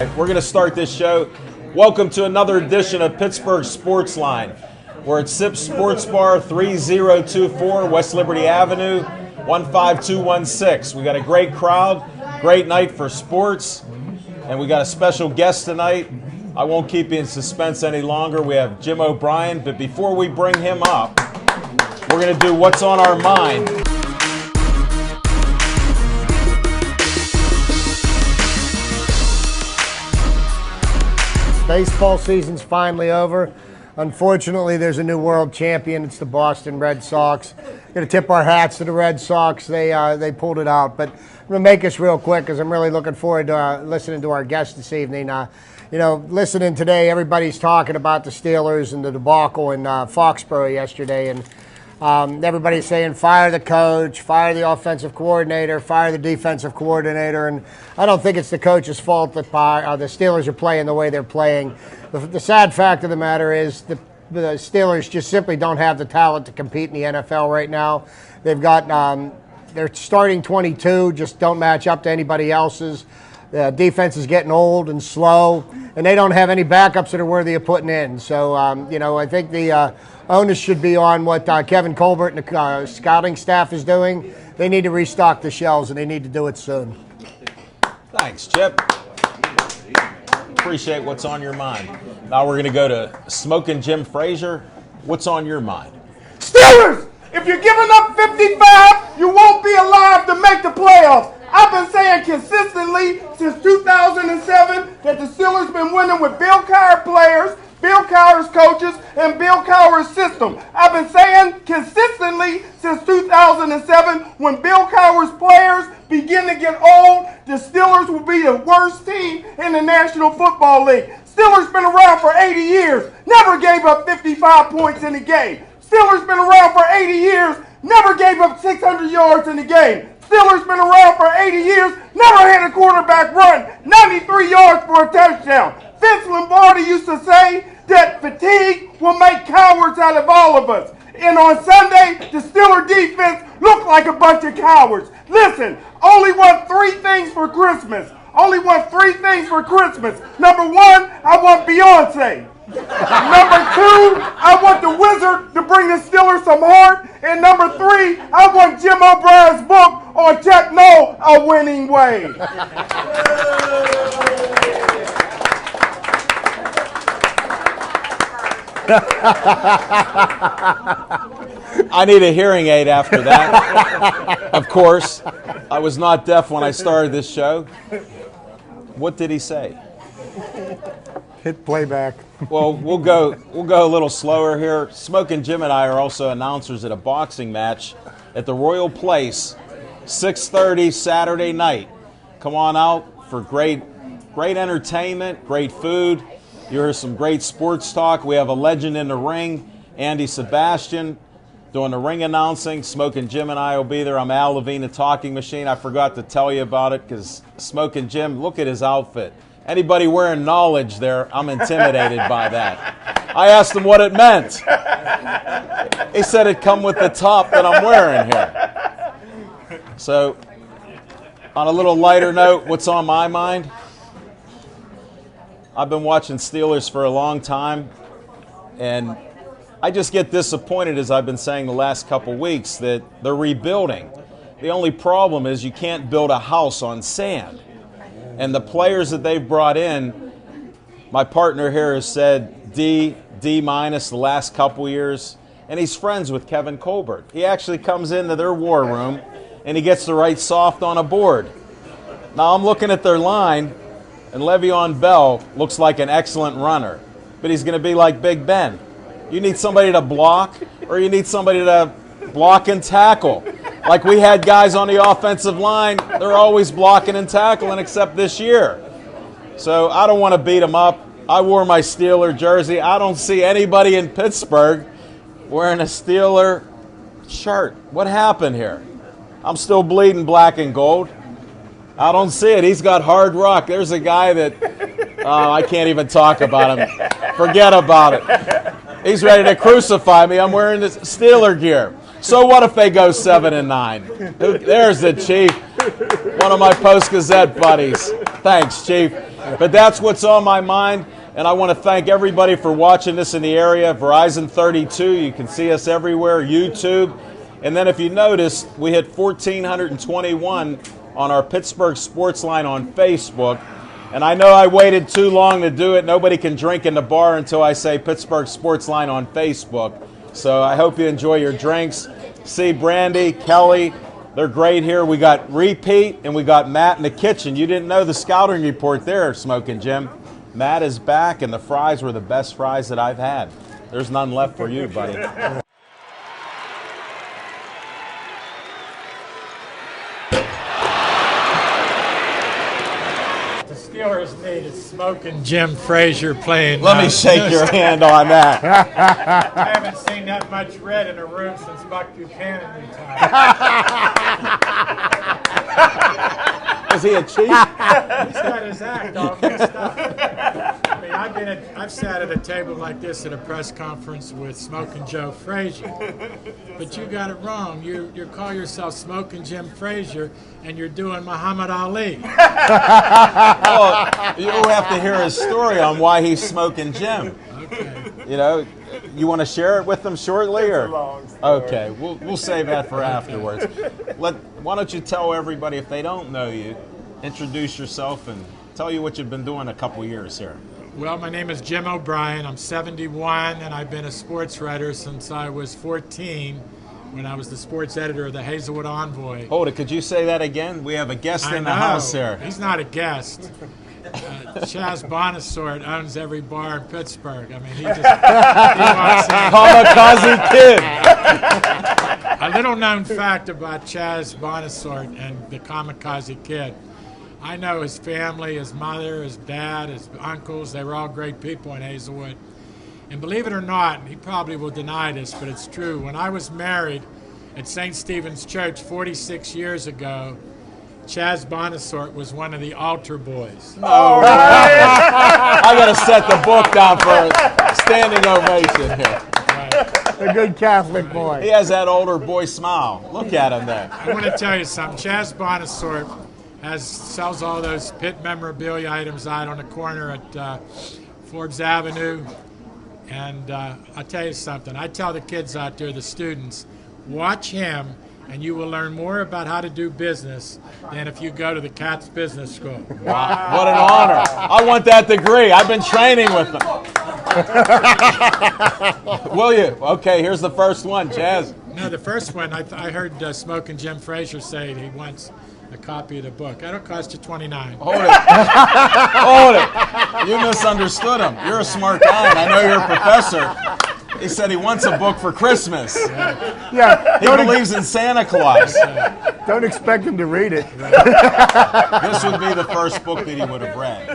We're going to start this show. Welcome to another edition of Pittsburgh Sports Line. We're at Sips Sports Bar, 3024 West Liberty Avenue, 15216. We got a great crowd, great night for sports, and we got a special guest tonight. I won't keep you in suspense any longer. We have Jim O'Brien, but before we bring him up, we're going to do What's on Our Mind. Baseball season's finally over. Unfortunately, there's a new world champion. It's the Boston Red Sox. Going to tip our hats to the Red Sox. They pulled it out. But I'm going to make this real quick because I'm really looking forward to listening to our guest this evening. Listening today, everybody's talking about the Steelers and the debacle in Foxborough yesterday. And everybody's saying fire the coach, fire the offensive coordinator, fire the defensive coordinator. And I don't think it's the coach's fault that the Steelers are playing the way they're playing. The sad fact of the matter is the Steelers just simply don't have the talent to compete in the NFL right now. They've got their starting 22 just don't match up to anybody else's. The defense is getting old and slow, and they don't have any backups that are worthy of putting in. So, I think the onus should be on what Kevin Colbert and the scouting staff is doing. They need to restock the shelves, and they need to do it soon. Thanks, Chip. Appreciate what's on your mind. Now we're going to go to Smoking Jim Frazier. What's on your mind? Steelers, if you're giving up 55, you won't be alive to make the playoffs. I've been saying consistently since 2007 that the Steelers been winning with Bill Cowher players, Bill Cowher's coaches, and Bill Cowher's system. I've been saying consistently since 2007 when Bill Cowher's players begin to get old, the Steelers will be the worst team in the National Football League. Steelers been around for 80 years, never gave up 55 points in a game. Steelers been around for 80 years, never gave up 600 yards in a game. Steelers been around for 80 years, never had a quarterback run 93 yards for a touchdown. Vince Lombardi used to say that fatigue will make cowards out of all of us. And on Sunday, the Steeler defense looked like a bunch of cowards. Listen, only want three things for Christmas. Number one, I want Beyonce. Number two, I want the Wizard to bring the Steelers some heart. And number three, I want Jim O'Brien's book on Chuck Noll, A Winning Way. I need a hearing aid after that. Of course, I was not deaf when I started this show. What did he say? Hit playback. Well, we'll go a little slower here. Smoking Jim and I are also announcers at a boxing match at the Royal Place, 6:30 Saturday night. Come on out for great entertainment, great food. You hear some great sports talk. We have a legend in the ring, Andy Sebastian, doing the ring announcing. Smoking Jim and I will be there. I'm Al Levine, the talking machine. I forgot to tell you about it because Smoking Jim, look at his outfit. Anybody wearing knowledge there, I'm intimidated by that. I asked him what it meant. He said it come with the top that I'm wearing here. So, on a little lighter note, what's on my mind? I've been watching Steelers for a long time, and I just get disappointed, as I've been saying the last couple weeks, that they're rebuilding. The only problem is you can't build a house on sand. And the players that they've brought in, my partner here has said D minus the last couple years, and he's friends with Kevin Colbert. He actually comes into their war room, and he gets to write soft on a board. Now I'm looking at their line, and Le'Veon Bell looks like an excellent runner, but he's going to be like Big Ben. You need somebody to block, or you need somebody to block and tackle. Like we had guys on the offensive line, they're always blocking and tackling except this year. So I don't want to beat them up. I wore my Steeler jersey. I don't see anybody in Pittsburgh wearing a Steeler shirt. What happened here? I'm still bleeding black and gold. I don't see it. He's got Hard Rock. There's a guy that, I can't even talk about him. Forget about it. He's ready to crucify me. I'm wearing this Steeler gear. So what if they go 7-9? There's the Chief, one of my Post-Gazette buddies. Thanks, Chief. But that's what's on my mind, and I want to thank everybody for watching this in the area. Verizon 32, you can see us everywhere, YouTube. And then if you notice, we hit 1,421 on our Pittsburgh Sports Line on Facebook. And I know I waited too long to do it. Nobody can drink in the bar until I say Pittsburgh Sports Line on Facebook. So I hope you enjoy your drinks. See Brandy, Kelly, they're great here. We got Repeat and we got Matt in the kitchen. You didn't know the scouting report there, Smoking Jim. Matt is back, and the fries were the best fries that I've had. There's none left for you, buddy. The Steelers needed Smoking Jim Frazier playing. Let me shake your hand on that. I haven't seen that much red in a room since Buck Buchanan retired. Is he a chief? He's got his act all mixed up. I mean, I've sat at a table like this at a press conference with Smoking Joe Frazier, but you got it wrong. You call yourself Smoking Jim Frazier, and you're doing Muhammad Ali. Well, you'll have to hear his story on why he's Smoking Jim. Okay. You know, you want to share it with them shortly, or okay, we'll save that for afterwards. Why don't you tell everybody, if they don't know you, introduce yourself and tell you what you've been doing a couple years here. Well, my name is Jim O'Brien. I'm 71, and I've been a sports writer since I was 14, when I was the sports editor of the Hazelwood Envoy. Hold it, could you say that again? We have a guest I in the know. house here. He's not a guest. Chaz Bonasort owns every bar in Pittsburgh. I mean, he walks in. Kamikaze Kid. A little known fact about Chaz Bonasort and the Kamikaze Kid. I know his family, his mother, his dad, his uncles, they were all great people in Hazelwood. And believe it or not, he probably will deny this, but it's true. When I was married at St. Stephen's Church 46 years ago, Chaz Bonasort was one of the altar boys. All right. I got to set the book down for a standing ovation here. A good Catholic boy. He has that older boy smile. Look at him there. I want to tell you something. Chaz Bonasort sells all those Pitt memorabilia items out on the corner at Forbes Avenue. And I'll tell you something. I tell the kids out there, the students, watch him, and you will learn more about how to do business than if you go to the Katz Business School. Wow, what an honor. I want that degree. I've been training with them. Will you? Okay, here's the first one, Chaz. No, the first one, I heard Smoking Jim Frazier say he wants a copy of the book. That'll cost you $29. Hold it. Hold it. You misunderstood him. You're a smart guy, and I know you're a professor. He said he wants a book for Christmas. Yeah. He believes in Santa Claus. Don't expect him to read it. This would be the first book that he would have read.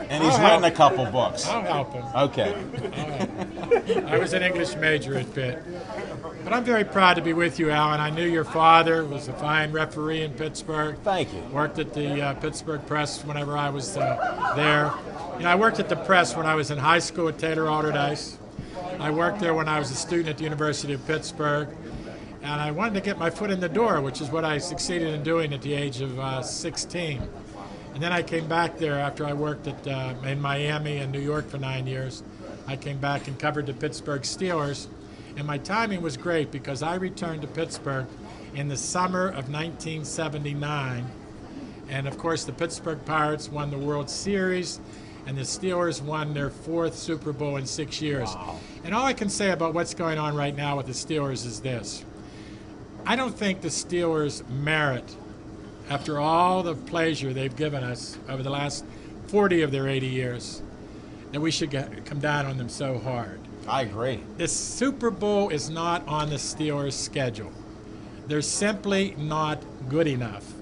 And he's written a couple books. I'll help him. Okay. I was an English major at Pitt. But I'm very proud to be with you, Alan. I knew your father was a fine referee in Pittsburgh. Thank you. Worked at the Pittsburgh Press whenever I was there. You know, I worked at the Press when I was in high school at Taylor Alderdice. I worked there when I was a student at the University of Pittsburgh. And I wanted to get my foot in the door, which is what I succeeded in doing at the age of 16. And then I came back there after I worked in Miami and New York for 9 years. I came back and covered the Pittsburgh Steelers. And my timing was great because I returned to Pittsburgh in the summer of 1979. And of course, the Pittsburgh Pirates won the World Series, and the Steelers won their 4th Super Bowl in 6 years. Wow. And all I can say about what's going on right now with the Steelers is this. I don't think the Steelers merit, after all the pleasure they've given us over the last 40 of their 80 years, that we should come down on them so hard. I agree. The Super Bowl is not on the Steelers' schedule. They're simply not good enough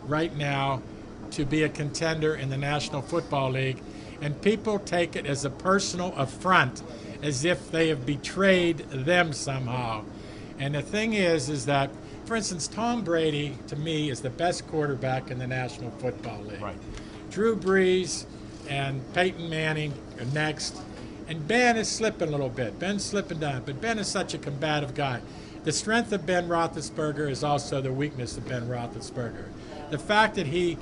right now to be a contender in the National Football League, and people take it as a personal affront, as if they have betrayed them somehow. And the thing is that, for instance, Tom Brady, to me, is the best quarterback in the National Football League. Right. Drew Brees and Peyton Manning are next. And Ben is slipping a little bit. Ben's slipping down, but Ben is such a combative guy. The strength of Ben Roethlisberger is also the weakness of Ben Roethlisberger. The fact that he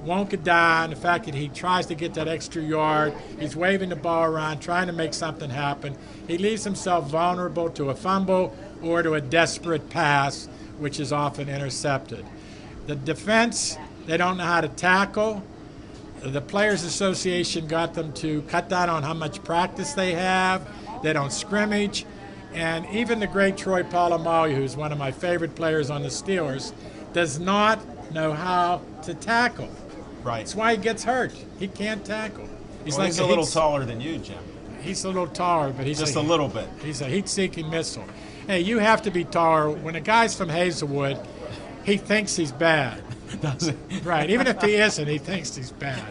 won't die, and the fact that he tries to get that extra yard, he's waving the ball around, trying to make something happen. He leaves himself vulnerable to a fumble or to a desperate pass, which is often intercepted. The defense, they don't know how to tackle. The Players Association got them to cut down on how much practice they have. They don't scrimmage. And even the great Troy Polamalu, who's one of my favorite players on the Steelers, does not know how to tackle. Right. That's why he gets hurt. He can't tackle. He's a little taller than you, Jim. He's a little taller, but he's just a little bit. He's a heat-seeking missile. Hey, you have to be taller. When a guy's from Hazelwood, he thinks he's bad. Does he? Right. Even if he isn't, he thinks he's bad.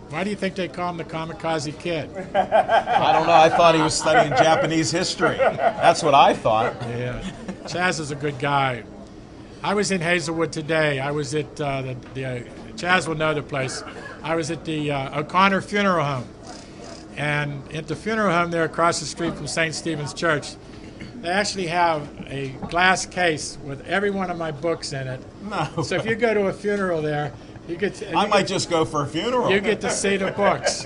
Why do you think they call him the Kamikaze Kid? I don't know. I thought he was studying Japanese history. That's what I thought. Yeah. Chaz is a good guy. I was in Hazelwood today. I was at Chaz will know the place. I was at the O'Connor Funeral Home. And at the funeral home there across the street from St. Stephen's Church, they actually have a glass case with every one of my books in it. No. So if you go to a funeral there, I might just go for a funeral. You get to see the books.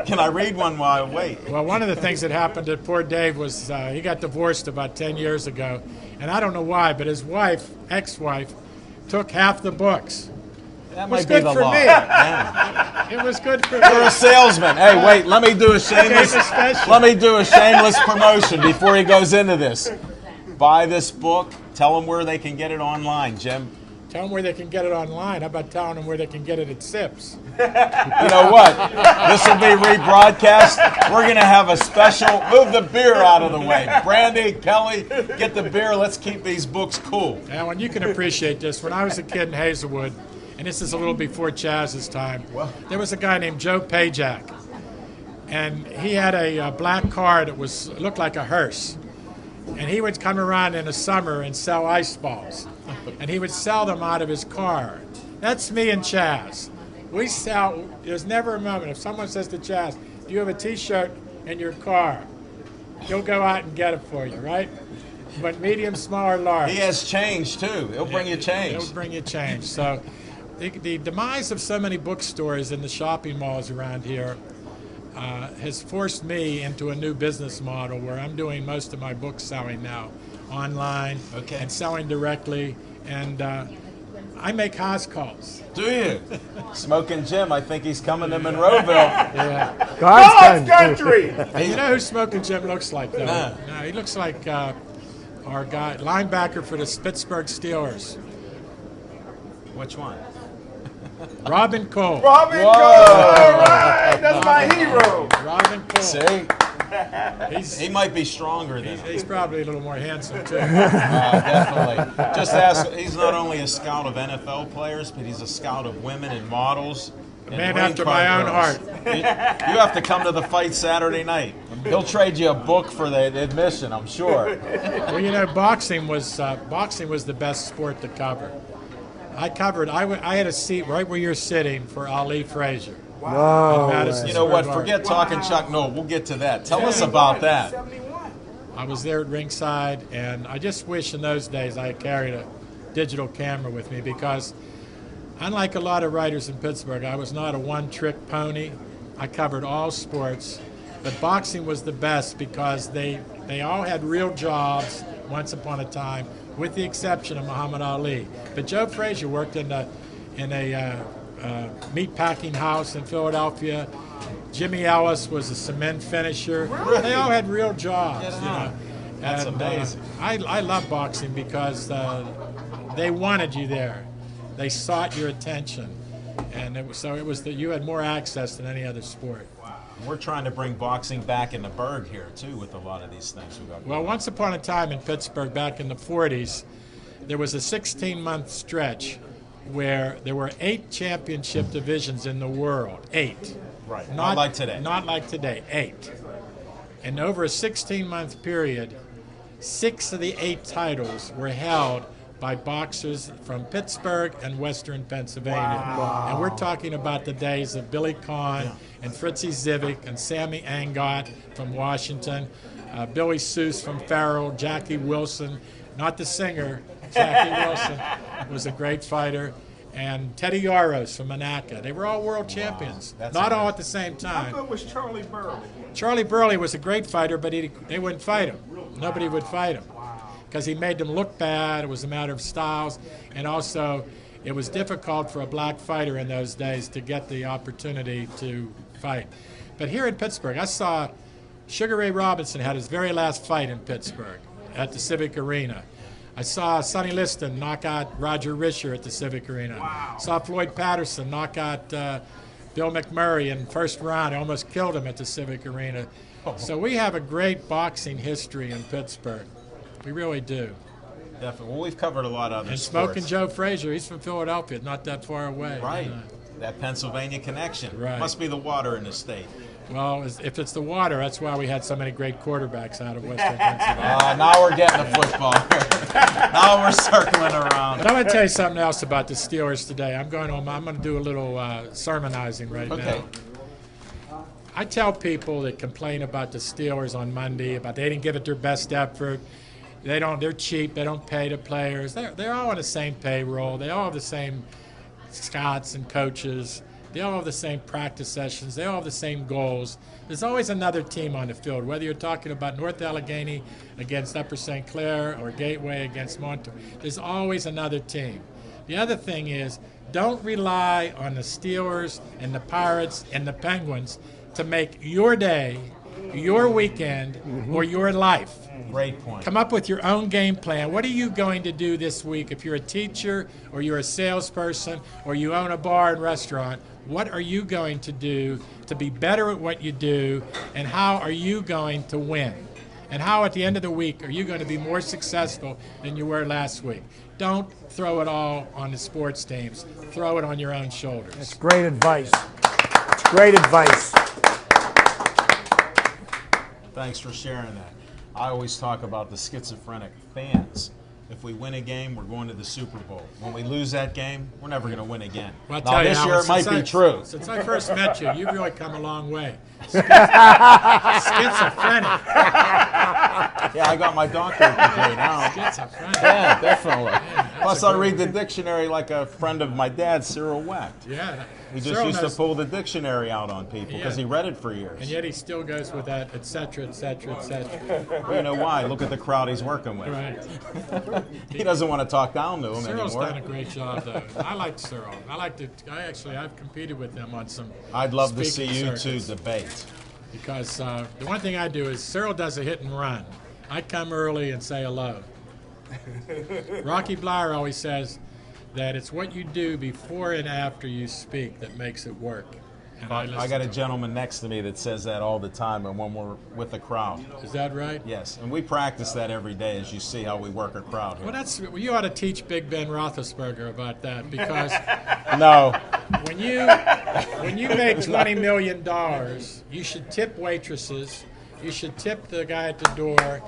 Can I read one while I wait? Well, one of the things that happened to poor Dave was he got divorced about 10 years ago. And I don't know why, but his wife, ex-wife, took half the books. That was might be good the for law. me. Yeah. It was good for You're me. a salesman. Hey, wait. Let me do a shameless. It's a special. Let me do a shameless promotion before he goes into this. Buy this book. Tell them where they can get it online, Jim. Tell them where they can get it online. How about telling them where they can get it at Sips? You know what? This will be rebroadcast. We're going to have a special. Move the beer out of the way. Brandy, Kelly, get the beer. Let's keep these books cool. Now, and you can appreciate this. When I was a kid in Hazelwood, and this is a little before Chaz's time, there was a guy named Joe Pajak. And he had a black car that looked like a hearse. And he would come around in the summer and sell ice balls. And he would sell them out of his car. That's me and Chaz. We sell, there's never a moment. If someone says to Chaz, do you have a T-shirt in your car? He'll go out and get it for you, right? But medium, small, or large. He has change, too. He'll bring you change. He'll bring you change. So the demise of so many bookstores in the shopping malls around here has forced me into a new business model where I'm doing most of my book selling now online and selling directly. And I make house calls. Do you? Smoking Jim, I think he's coming to Monroeville. Yeah. God's country. Hey, you know who Smoking Jim looks like, though? No. No, he looks like our guy, linebacker for the Pittsburgh Steelers, Which one? Robin Cole. Robin Cole. All right. That's my hero. Robin Cole. See? He might be stronger than him. He's probably a little more handsome, too. Definitely. Just ask, he's not only a scout of NFL players, but he's a scout of women and models. And Man rain after car my own girls. heart. You have to come to the fight Saturday night. He'll trade you a book for the admission, I'm sure. Well, you know, boxing was the best sport to cover. I had a seat right where you're sitting for Ali Frazier. Wow. Madison You know what? Square Forget Garden. talking Chuck Noll. We'll get to that. Tell us about that. I was there at ringside, and I just wish in those days I had carried a digital camera with me because, unlike a lot of writers in Pittsburgh, I was not a one-trick pony. I covered all sports, but boxing was the best because they all had real jobs once upon a time, with the exception of Muhammad Ali. But Joe Frazier worked in a meat packing house in Philadelphia. Jimmy Ellis was a cement finisher. They all had real jobs, you know. That's And, amazing. I love boxing because they wanted you there. They sought your attention, and you had more access than any other sport. We're trying to bring boxing back in the Berg here, too, with a lot of these things we got. Well, once upon a time in Pittsburgh, back in the 40s, there was a 16-month stretch where there were 8 championship divisions in the world. 8. Right. Not like today. Not like today. 8. And over a 16-month period, 6 of the 8 titles were held by boxers from Pittsburgh and Western Pennsylvania. Wow. And we're talking about the days of Billy Conn and Fritzy Zivic and Sammy Angot from Washington, Billy Seuss from Farrell, Jackie Wilson, not the singer, Jackie Wilson was a great fighter, and Teddy Yaros from Monaca. They were all world champions. That's Not all amazing. at the same How time. good was Charlie Burley? Charlie Burley was a great fighter, but they wouldn't fight him. Nobody would fight him because he made them look bad. It was a matter of styles, and also it was difficult for a black fighter in those days to get the opportunity to fight. But here in Pittsburgh, I saw Sugar Ray Robinson had his very last fight in Pittsburgh at the Civic Arena. I saw Sonny Liston knock out Roger Risher at the Civic Arena. Wow. Saw Floyd Patterson knock out Bill McMurray in first round. He almost killed him at the Civic Arena. So we have a great boxing history in Pittsburgh. We really do. Definitely. Well, we've covered a lot of other And sports. Smoking Joe Frazier, he's from Philadelphia, not that far away. Right. That Pennsylvania connection. Right. Must be the water in the state. Well, if it's the water, that's why we had so many great quarterbacks out of Western Pennsylvania. Now we're getting the football. Now we're circling around. But I'm going to tell you something else about the Steelers today. I'm going to do a little sermonizing right Okay. now. I tell people that complain about the Steelers on Monday about they didn't give it their best effort. They're cheap. They don't pay the players. They're all on the same payroll. They all have the same scouts and coaches. They all have the same practice sessions. They all have the same goals. There's always another team on the field, whether you're talking about North Allegheny against Upper St. Clair or Gateway against Monterey. There's always another team. The other thing is, don't rely on the Steelers and the Pirates and the Penguins to make your day, your weekend, or your life. Great point. Come up with your own game plan. What are you going to do this week? If you're a teacher or you're a salesperson or you own a bar and restaurant, what are you going to do to be better at what you do, and how are you going to win? And how at the end of the week are you going to be more successful than you were last week? Don't throw it all on the sports teams. Throw it on your own shoulders. That's great advice. It's great advice. Thanks for sharing that. I always talk about the schizophrenic fans. If we win a game, we're going to the Super Bowl. When we lose that game, we're never going to win again. Well, I'll Now, tell you, this year Alan, it might since be I- true. Since I first met you, you've really come a long way. Schizophrenic. Yeah, I got my doctorate degree now. Schizophrenic. Yeah, definitely. that's Plus, a I good read the dictionary like a friend of my dad, Cyril Wecht. Yeah. He just Cyril used knows- to pull the dictionary out on people because Yeah. he read it for years. And yet he still goes with that, et cetera, et cetera, et cetera. Well, you know why? Look at the crowd he's working with. Right. He doesn't want to talk down to him Cyril's anymore. done a great job, though. I like Cyril. I've competed with him on some. I'd love to see speaking you two circuits. debate. Because the one thing I do is Cyril does a hit and run. I come early and say hello. Rocky Blyer always says that it's what you do before and after you speak that makes it work. And I listen got a to him. gentleman next to me that says that all the time, and when we're with the crowd. Is that right? Yes, and we practice that every day as you see how we work a crowd Well, here. you ought to teach Big Ben Roethlisberger about that, because No, when you make $20 million, you should tip waitresses. You should tip the guy at the door.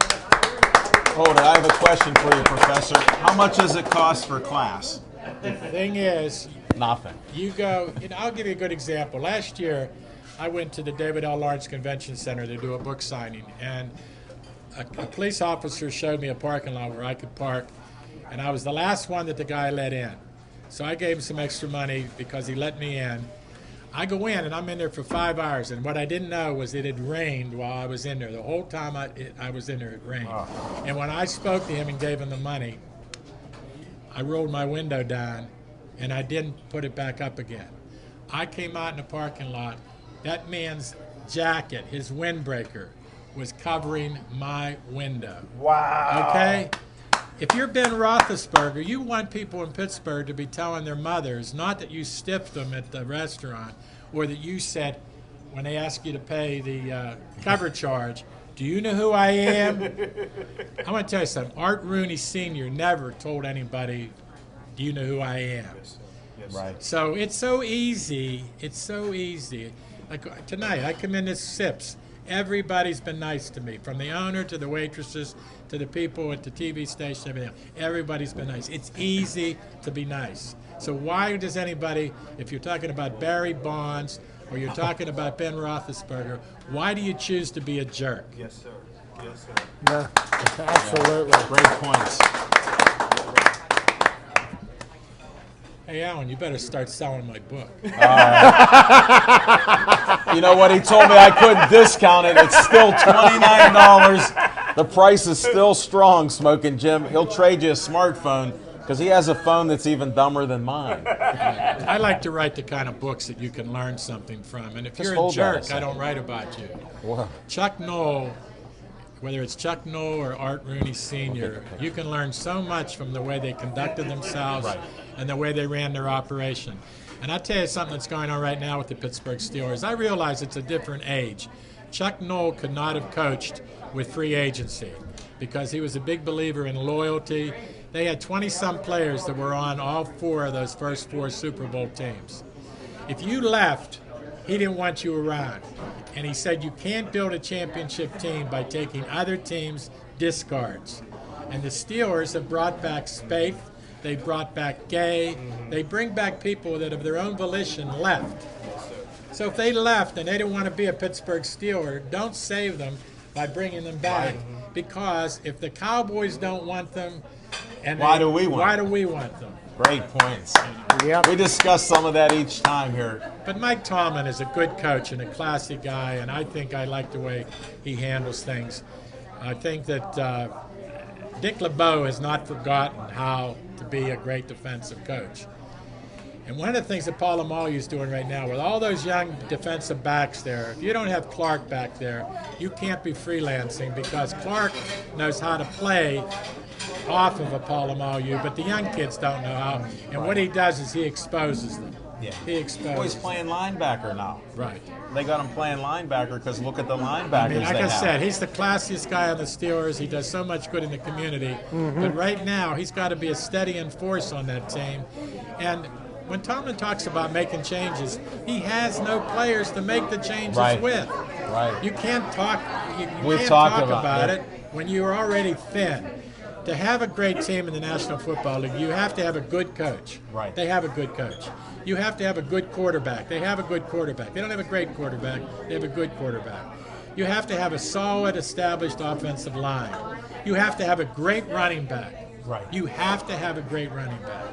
hold it. I have a question for you, Professor. How much does it cost for class? The thing is, Nothing. you go. I'll give you a good example. Last year, I went to the David L. Lawrence Convention Center to do a book signing, and a police officer showed me a parking lot where I could park, and I was the last one that the guy let in. So I gave him some extra money because he let me in. I go in, and I'm in there for 5 hours, and what I didn't know was it had rained while I was in there. The whole time I was in there, it rained. And when I spoke to him and gave him the money, I rolled my window down, and I didn't put it back up again. I came out in the parking lot. That man's jacket, his windbreaker, was covering my window. Wow. Okay? If you're Ben Roethlisberger, you want people in Pittsburgh to be telling their mothers, not that you stiffed them at the restaurant, or that you said, when they ask you to pay the cover charge, do you know who I am? I want to tell you something. Art Rooney Sr. never told anybody, do you know who I am? Right. So it's so easy. It's so easy. Like tonight, I come in to Sips. Everybody's been nice to me, from the owner to the waitresses to the people at the TV station, everything. Everybody's been nice. It's easy to be nice. So why does anybody, if you're talking about Barry Bonds or you're talking about Ben Roethlisberger, why do you choose to be a jerk? Yes, sir. Yes, sir. Yeah, absolutely. Great points. Hey, Alan, you better start selling my book. You know what? He told me I couldn't discount it. It's still $29. The price is still strong, Smoking Jim. He'll trade you a smartphone because he has a phone that's even dumber than mine. I like to write the kind of books that you can learn something from. And if Just you're a hold that a jerk, I second. don't write about you. Whoa. Chuck Noll, whether it's Chuck Noll or Art Rooney Sr., you can learn so much from the way they conducted themselves and the way they ran their operation. And I'll tell you something that's going on right now with the Pittsburgh Steelers. I realize it's a different age. Chuck Noll could not have coached with free agency because he was a big believer in loyalty. They had 20-some players that were on all 4 of those first 4 Super Bowl teams. If you left, he didn't want you around. And he said you can't build a championship team by taking other teams' discards. And the Steelers have brought back Spaeth. They brought back Gay. They bring back people that of their own volition left. So if they left and they didn't want to be a Pittsburgh Steeler, don't save them by bringing them back. Because if the Cowboys don't want them, and Why do we want Why them? do we want them? Great points. Yep. We discuss some of that each time here. But Mike Tomlin is a good coach and a classy guy, and I think I like the way he handles things. I think that Dick LeBeau has not forgotten how to be a great defensive coach. And one of the things that Paul Amalu is doing right now with all those young defensive backs there, if you don't have Clark back there, you can't be freelancing because Clark knows how to play off of a Paul Amalu, but the young kids don't know how. And what he does is he exposes them. Yeah. He exposes Oh, he's them. playing linebacker now. Right. They got him playing linebacker because look at the linebackers I mean, like they I have. said, he's the classiest guy on the Steelers. He does so much good in the community. But right now, he's got to be a steadying force on that team. And when Tomlin talks about making changes, he has no players to make the changes Right. with. Right. You can't talk. You We've can't talked talk about about that. it when you're already thin. To have a great team in the National Football League, you have to have a good coach. Right. They have a good coach. You have to have a good quarterback. They have a good quarterback. They don't have a great quarterback. They have a good quarterback. You have to have a solid, established offensive line. You have to have a great running back. Right. You have to have a great running back.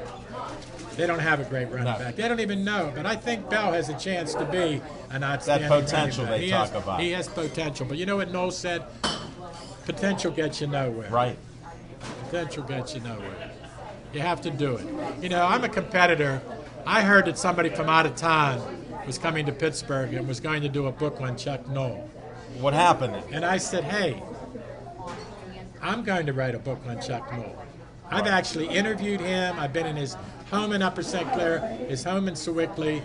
They don't have a great running No. back. They don't even know. But I think Bell has a chance to be an outstanding potential running back. they He talk has- about. He has potential. But you know what Noel said? Potential gets you nowhere. Right. Potential gets you nowhere. You have to do it. You know, I'm a competitor. I heard that somebody from out of town was coming to Pittsburgh and was going to do a book on Chuck Noll. What happened? And I said, hey, I'm going to write a book on Chuck Noll. I've actually interviewed him. I've been in his home in Upper St. Clair, his home in Sewickley.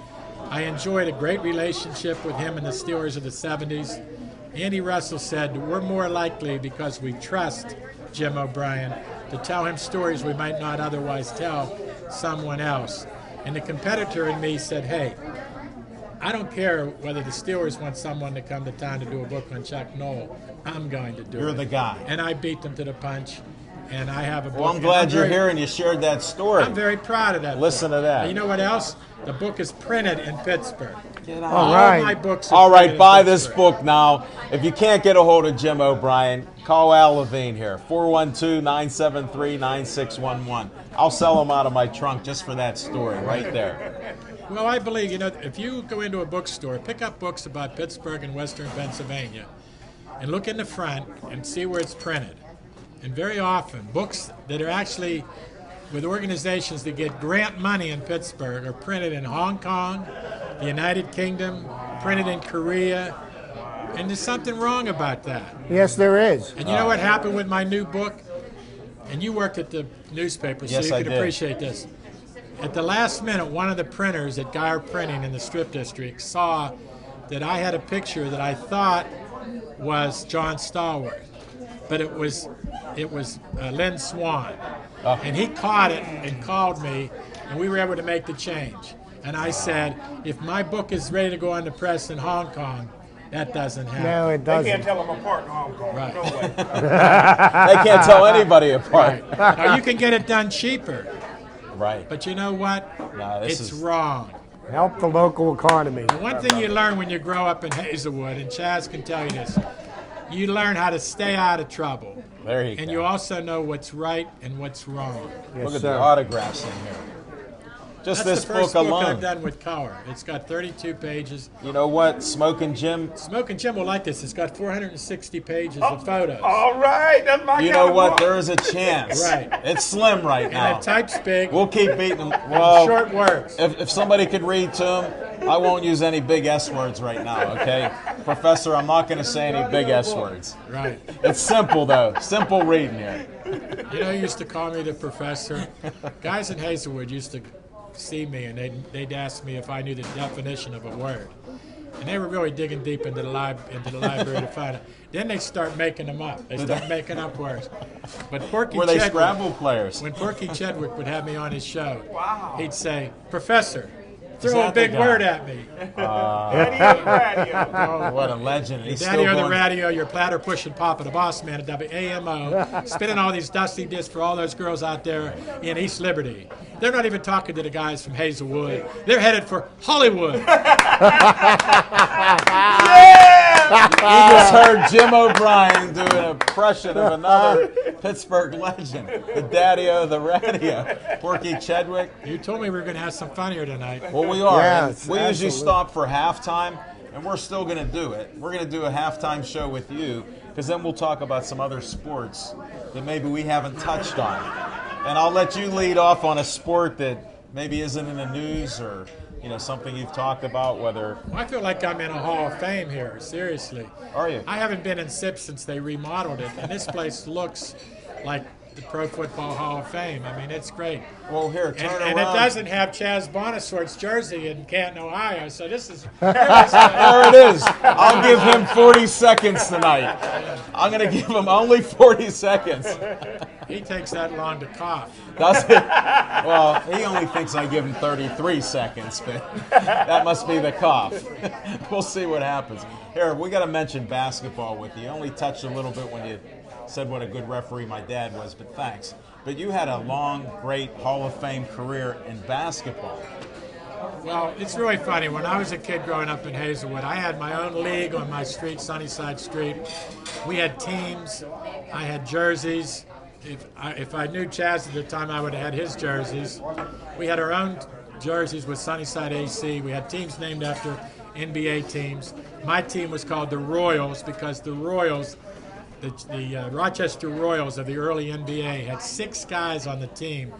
I enjoyed a great relationship with him and the Steelers of the 70s. Andy Russell said, we're more likely because we trust Jim O'Brien to tell him stories we might not otherwise tell someone else. And the competitor in me said, hey, I don't care whether the Steelers want someone to come to town to do a book on Chuck Noll. I'm going to do it. You're the guy. And I beat them to the punch. And I have a book. Well, I'm and glad you're very- here and you shared that story. I'm very proud of that. Listen book. to that. And you know what else? The book is printed in Pittsburgh. Get All All right. my books are All printed right, in buy this Pittsburgh. book now. If you can't get a hold of Jim O'Brien, call Al Levine here, 412-973-9611. I'll sell them out of my trunk just for that story right there. Well, I believe, you know, if you go into a bookstore, pick up books about Pittsburgh and Western Pennsylvania, and look in the front and see where it's printed. And very often, books that are actually with organizations that get grant money in Pittsburgh are printed in Hong Kong, the United Kingdom, printed in Korea, and there's something wrong about that. Yes, there is. And you know what happened with my new book? And you worked at the newspaper, so Yes, you I can did. appreciate this. At the last minute, one of the printers at Geyer Printing in the Strip District saw that I had a picture that I thought was John Stallworth, but it was Lynn Swan. Oh. And he caught it and called me, and we were able to make the change. And I said, if my book is ready to go on the press in Hong Kong, that doesn't happen. No, it They can't doesn't. tell them apart in Hong Kong. Right. No way. They can't tell anybody apart. Right. Now, you can get it done cheaper, Right. but you know what? No, this It's is wrong. Help the local economy. One thing you learn when you grow up in Hazelwood, and Chaz can tell you this, you learn how to stay out of trouble. there you And go. you also know what's right and what's wrong. Yes, Look at sir. the autographs in here. Just That's this the first book book I've alone. done with color. It's got 32 pages. You know what? Smoking Jim. Smoke and Jim will like this. It's got 460 pages of photos. All right, that's my You kind know of what? book. There is a chance. Right. It's slim right And now. it types big, We'll keep beating them. Well, short words. if somebody could read to them, I won't use any big S words right now, okay? Professor, I'm not going to say any big S words. Right. It's simple, though. Simple reading here. You know, who used to call me the professor. Guys in Hazelwood used to see me and they'd ask me if I knew the definition of a word. And they were really digging deep into the library to find it. Then they start making them up. They start making up words. But Porky Were they Chedwick, Scrabble players? when Porky Chedwick would have me on his show, he'd say, "Professor, throw that a big the guy? word at me." Daddy of the radio. What a legend. He's Daddy still on the going. radio, your platter pushing Papa, the boss man at WAMO, spinning all these dusty discs for all those girls out there in East Liberty. They're not even talking to the guys from Hazelwood. They're headed for Hollywood. You just heard Jim O'Brien do an impression of another Pittsburgh legend, the daddy of the radio, Porky Chedwick. You told me we were going to have some fun here tonight. Well, we are. Yes, we usually absolutely. stop for halftime, and we're still going to do it. We're going to do a halftime show with you, because then we'll talk about some other sports that maybe we haven't touched on. And I'll let you lead off on a sport that maybe isn't in the news or something you've talked about, whether... I feel like I'm in a Hall of Fame here, seriously. Are you? I haven't been in SIP since they remodeled it, and this place looks like the Pro Football Hall of Fame. I mean, it's great. Well, here, turn And around. it doesn't have Chaz Bonasort's jersey in Canton, Ohio, so this is... There it is. I'll give him 40 seconds tonight. I'm going to give him only 40 seconds. He takes that long to cough. Does it? Well, he only thinks I give him 33 seconds, but that must be the cough. We'll see what happens. Here, we got to mention basketball with you. You only touched a little bit when you said what a good referee my dad was, but thanks. But you had a long, great Hall of Fame career in basketball. Well, it's really funny. When I was a kid growing up in Hazelwood, I had my own league on my street, Sunnyside Street. We had teams. I had jerseys. If I knew Chaz at the time, I would have had his jerseys. We had our own jerseys with Sunnyside AC. We had teams named after NBA teams. My team was called the Royals because the Royals, the Rochester Royals of the early NBA, had 6 guys on the team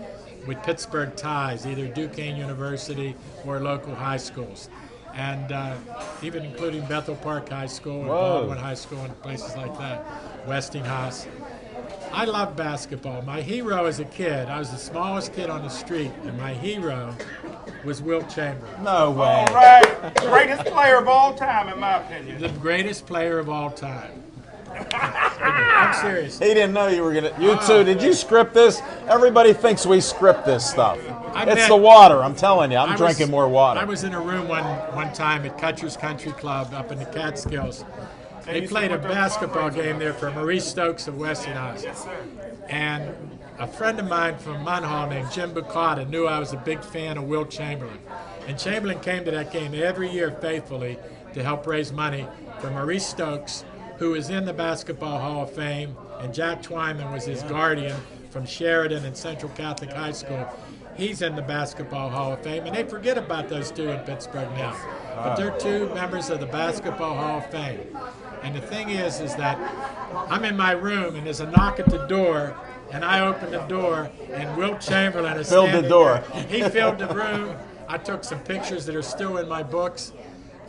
with Pittsburgh ties, either Duquesne University or local high schools. And even including Bethel Park High School and Baldwin High School and places like that, Westinghouse. I loved basketball. My hero as a kid, I was the smallest kid on the street, and my hero was Wilt Chamberlain, No way. All right, greatest player of all time, in my opinion. the greatest player of all time. I'm serious. He didn't know you were going to... You too. Did you script this? Everybody thinks we script this stuff. It's the water. I'm telling you. I'm drinking more water. I was in a room one time at Cutcher's Country Club up in the Catskills. They played a basketball game there for Maurice Stokes of Westinghouse. And a friend of mine from Munhall named Jim Bucata knew I was a big fan of Wilt Chamberlain. And Chamberlain came to that game every year faithfully to help raise money for Maurice Stokes, who is in the Basketball Hall of Fame, and Jack Twyman was his guardian from Sheridan and Central Catholic High School. He's in the Basketball Hall of Fame, and they forget about those two in Pittsburgh now. But they're 2 members of the Basketball Hall of Fame. And the thing is that I'm in my room, and there's a knock at the door, and I open the door, and Wilt Chamberlain is Filled the standing door. there. He filled the room. I took some pictures that are still in my books.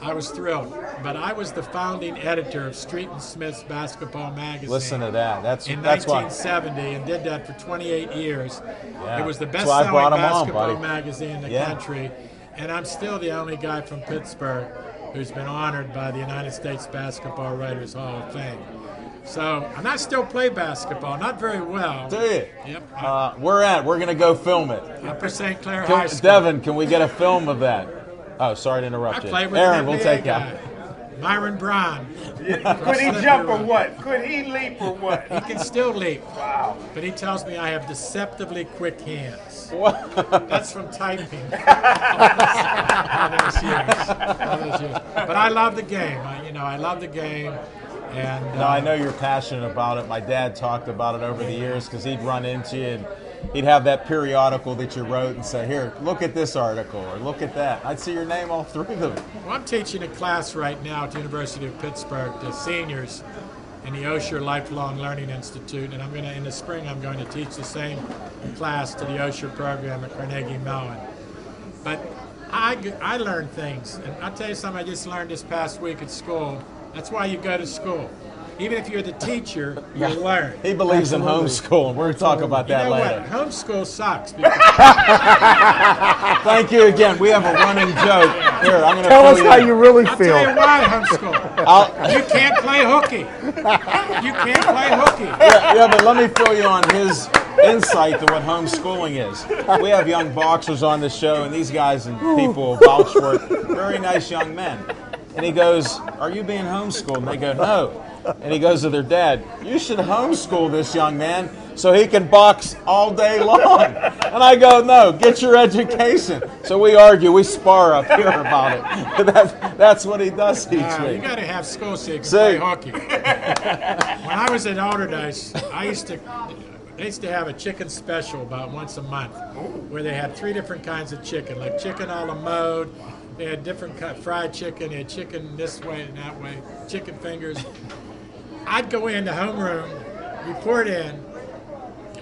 I was thrilled. But I was the founding editor of Street and Smith's Basketball Magazine. Listen to that. That's In why. 1970, and did that for 28 years. Yeah. It was the That's why I best-selling brought 'em on, basketball buddy. magazine in the Yeah. country. And I'm still the only guy from Pittsburgh who's been honored by the United States Basketball Writers Hall of Fame. So, and I still play basketball, not very well. Do you? Yep. We're going to go film it. Up at St. Clair High School. Devin, can we get a film of that? Oh, sorry to I interrupt you. played with Aaron, an we'll NBA take guy. that. Myron Braun. Could he jump or what? Could he leap or what? He can still leap, Wow. but he tells me I have deceptively quick hands. What? That's from typing. All those years. But I love the game. I love the game. And No, I know you're passionate about it. My dad talked about it over the years because he'd run into you and he'd have that periodical that you wrote and say, here, look at this article or look at that. I'd see your name all through them. Well, I'm teaching a class right now at the University of Pittsburgh to seniors in the Osher Lifelong Learning Institute, and in the spring I'm going to teach the same class to the Osher program at Carnegie Mellon. But I learned things, and I'll tell you something I just learned this past week at school. That's why you go to school. Even if you're the teacher, you learn. He believes in homeschooling. We're going to talk about that later. What? Homeschool sucks. Because Thank you again. We have a running joke. Here, I'm going to Tell us how you really I'll feel. tell you why homeschool. You can't play hooky. You can't play hooky. Yeah, but let me fill you on his insight to what homeschooling is. We have young boxers on the show, and these guys and people vouch for it. Very nice young men. And he goes, are you being homeschooled? And they go, no. And he goes to their dad, you should homeschool this young man so he can box all day long. And I go, no, get your education. So we argue, we spar up here about it. That's what he does each You week. got to have school so you can play hockey. When I was at Alderdice, they used to have a chicken special about once a month where they had 3 different kinds of chicken, like chicken a la mode. They had different fried chicken. They had chicken this way and that way, chicken fingers. I'd go in the homeroom, report in.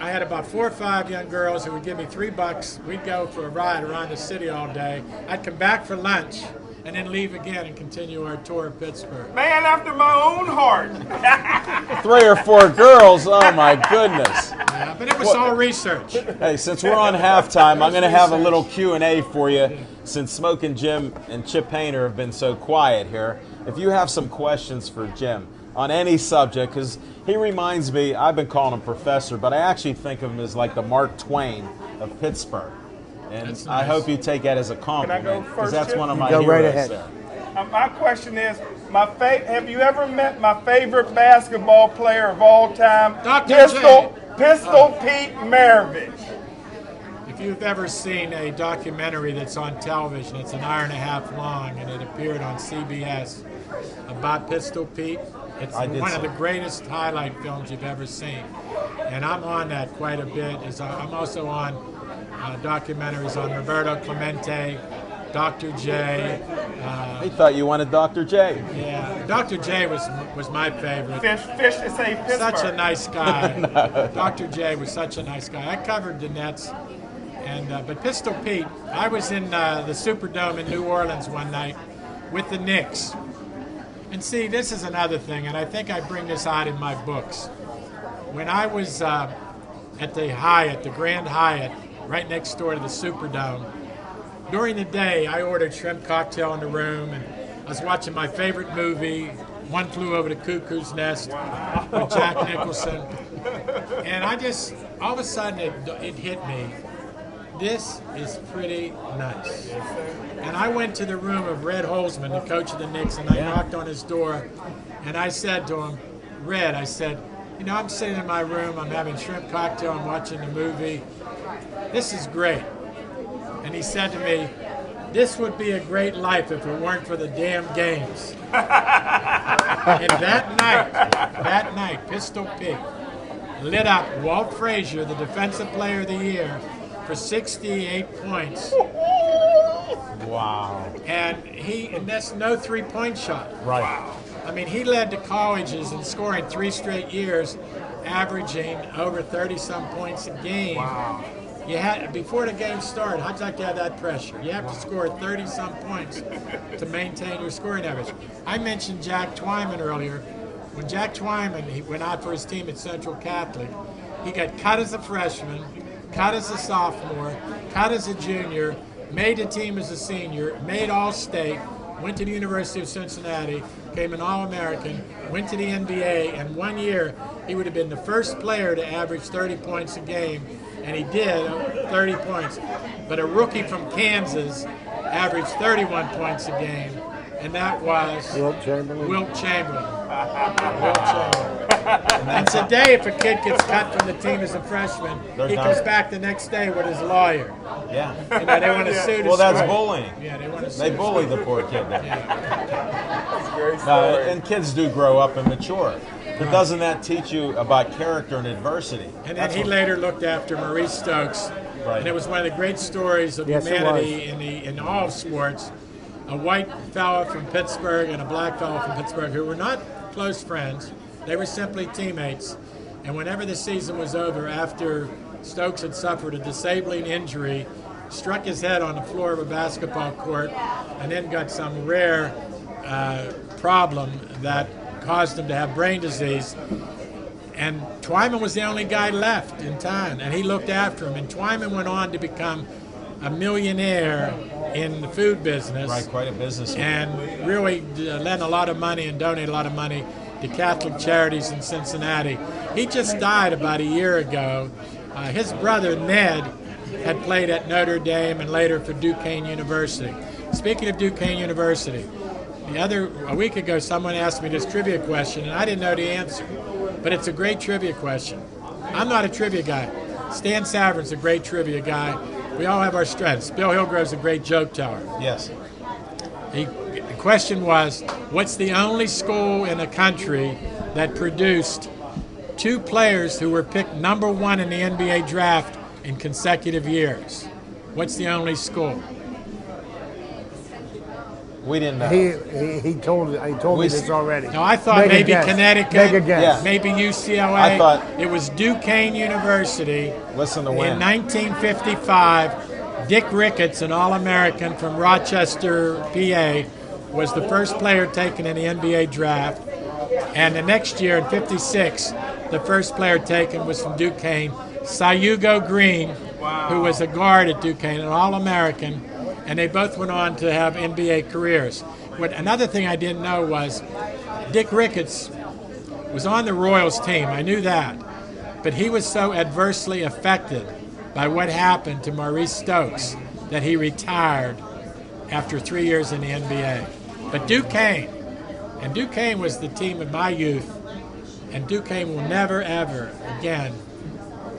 I had about 4 or 5 young girls who would give me $3. We'd go for a ride around the city all day. I'd come back for lunch and then leave again and continue our tour of Pittsburgh. Man after my own heart. 3 or 4 girls, oh my goodness. Yeah, but it was all research. Hey, since we're on halftime, I'm going to have a little Q&A for you since Smokin' Jim and Chip Painter have been so quiet here. If you have some questions for Jim on any subject, because he reminds me, I've been calling him professor, but I actually think of him as like the Mark Twain of Pittsburgh. And That's I nice. hope you take that as a compliment, go because first, that's Chip? one of my Go heroes right ahead. there. My question is, have you ever met my favorite basketball player of all time? Dr. Pistol Pete Maravich. If you've ever seen a documentary that's on television, it's an hour and a half long, and it appeared on CBS about Pistol Pete. It's I did one see of the it. greatest highlight films you've ever seen. And I'm on that quite a bit. I'm also on documentaries on Roberto Clemente, Dr. J. He thought you wanted Dr. J. Yeah, Dr. J was my favorite. Fish to say Pittsburgh. Such a nice guy. Dr. J was such a nice guy. I covered the Nets, but Pistol Pete, I was in the Superdome in New Orleans one night with the Knicks. And see, this is another thing, and I think I bring this out in my books. When I was at the Grand Hyatt, right next door to the Superdome, during the day I ordered shrimp cocktail in the room, and I was watching my favorite movie, One Flew Over the Cuckoo's Nest, with Jack Nicholson. And all of a sudden it hit me. This is pretty nice. And I went to the room of Red Holzman, the coach of the Knicks, and I knocked on his door, and I said to him, Red, I said, I'm sitting in my room, I'm having shrimp cocktail, I'm watching the movie. This is great. And he said to me, this would be a great life if it weren't for the damn games. And that night, Pistol Pete lit up Walt Frazier, the Defensive Player of the Year, for 68 points. Wow. And that's no three-point shot. Right. Wow. I mean, he led the colleges in scoring 3 straight years, averaging over 30-some points a game. Wow. You had, before the game started, how'd you like to have that pressure? You have to score 30-some points to maintain your scoring average. I mentioned Jack Twyman earlier. When Jack Twyman he went out for his team at Central Catholic, he got cut as a freshman, cut as a sophomore, cut as a junior, made the team as a senior, made All-State, went to the University of Cincinnati, became an All-American, went to the NBA, and 1 year he would have been the first player to average 30 points a game, and he did, 30 points. But a rookie from Kansas averaged 31 points a game, and that was Wilt Chamberlain. Wilt Chamberlain. And today, if a kid gets cut from the team as a freshman, he comes back the next day with his lawyer. Yeah. They want to sue the Well, that's school. bullying. Yeah, they want to sue They the bully school. the poor kid then. That's a great story. And kids do grow up and mature. But doesn't that teach you about character and adversity? And then That's he what- later looked after Maurice Stokes. Right. And it was one of the great stories of Yes, it humanity in all of sports. A white fellow from Pittsburgh and a black fellow from Pittsburgh who were not close friends. They were simply teammates. And whenever the season was over, after Stokes had suffered a disabling injury, struck his head on the floor of a basketball court, and then got some rare problem that caused him to have brain disease. And Twyman was the only guy left in town, and he looked after him. And Twyman went on to become a millionaire in the food business. Right, quite a business. And really lent a lot of money and donated a lot of money to Catholic charities in Cincinnati. He just died about a year ago. His brother, Ned, had played at Notre Dame and later for Duquesne University. Speaking of Duquesne University, a week ago someone asked me this trivia question and I didn't know the answer, but it's a great trivia question. I'm not a trivia guy. Stan Saverin's a great trivia guy. We all have our strengths. Bill Hillgrove's a great joke teller. Yes. The question was, what's the only school in the country that produced 2 players who were picked number 1 in the NBA draft in consecutive years? What's the only school? We didn't know. He told me this already. No, I thought Make a maybe guess. Connecticut, Make a guess. Yeah. maybe UCLA. I thought- it was Duquesne University. Listen to In win. 1955, Dick Ricketts, an All-American from Rochester, PA, was the first player taken in the NBA draft. And the next year, in 56, the first player taken was from Duquesne, Sayugo Green, who was a guard at Duquesne, an All-American. And they both went on to have NBA careers. Another thing I didn't know was Dick Ricketts was on the Royals team. I knew that. But he was so adversely affected by what happened to Maurice Stokes that he retired after 3 years in the NBA. But Duquesne was the team of my youth, and Duquesne will never, ever again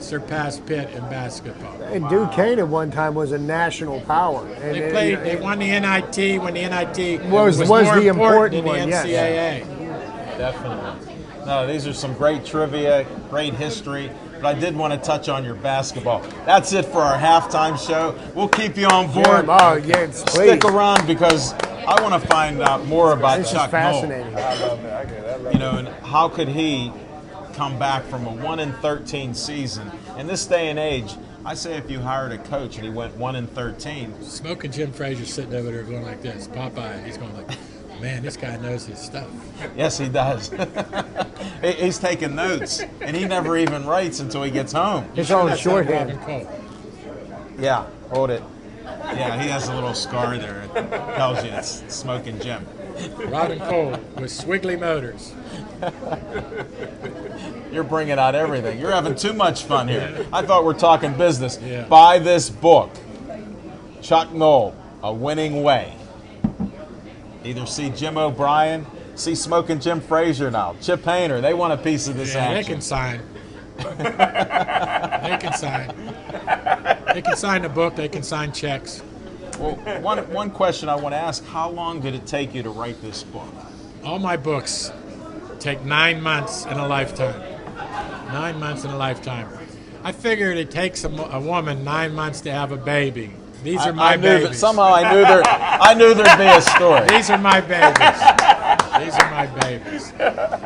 surpass Pitt in basketball. And Duquesne at one time was a national power. And They won the NIT when the NIT Was more the important important than the one, yes. NCAA. Definitely. No, these are some great trivia, great history, but I did want to touch on your basketball. That's it for our halftime show. We'll keep you on board. Jim, oh, yes, please. Stick around because I want to find out more about This is Chuck fascinating. Noll. You know, and how could he come back from a 1-13 season? In this day and age, I say if you hired a coach and he went 1-13, Smoking Jim Frazier sitting over there going like this, Popeye. He's going like, man, this guy knows his stuff. yes, he does. He's taking notes, and he never even writes until he gets home. It's all in That's not shorthand. Robin Cole. Yeah, hold it. Yeah, he has a little scar there. It tells you it's Smoking Jim. Robin Cole with Swiggly Motors. You're bringing out everything. You're having too much fun here. I thought we're talking business. Yeah. Buy this book, Chuck Noll, A Winning Way. Either see Jim O'Brien, see Smoking Jim Frazier now, Chip Hayner. They want a piece of this Yeah, they action. can sign. They can sign. They can sign the book. They can sign checks. Well, one question I want to ask, how long did it take you to write this book? All my books take 9 months in a lifetime. 9 months in a lifetime. I figured it takes a woman 9 months to have a baby. These are my I knew that babies. somehow I knew there'd be a story. These are my babies. These are my babies.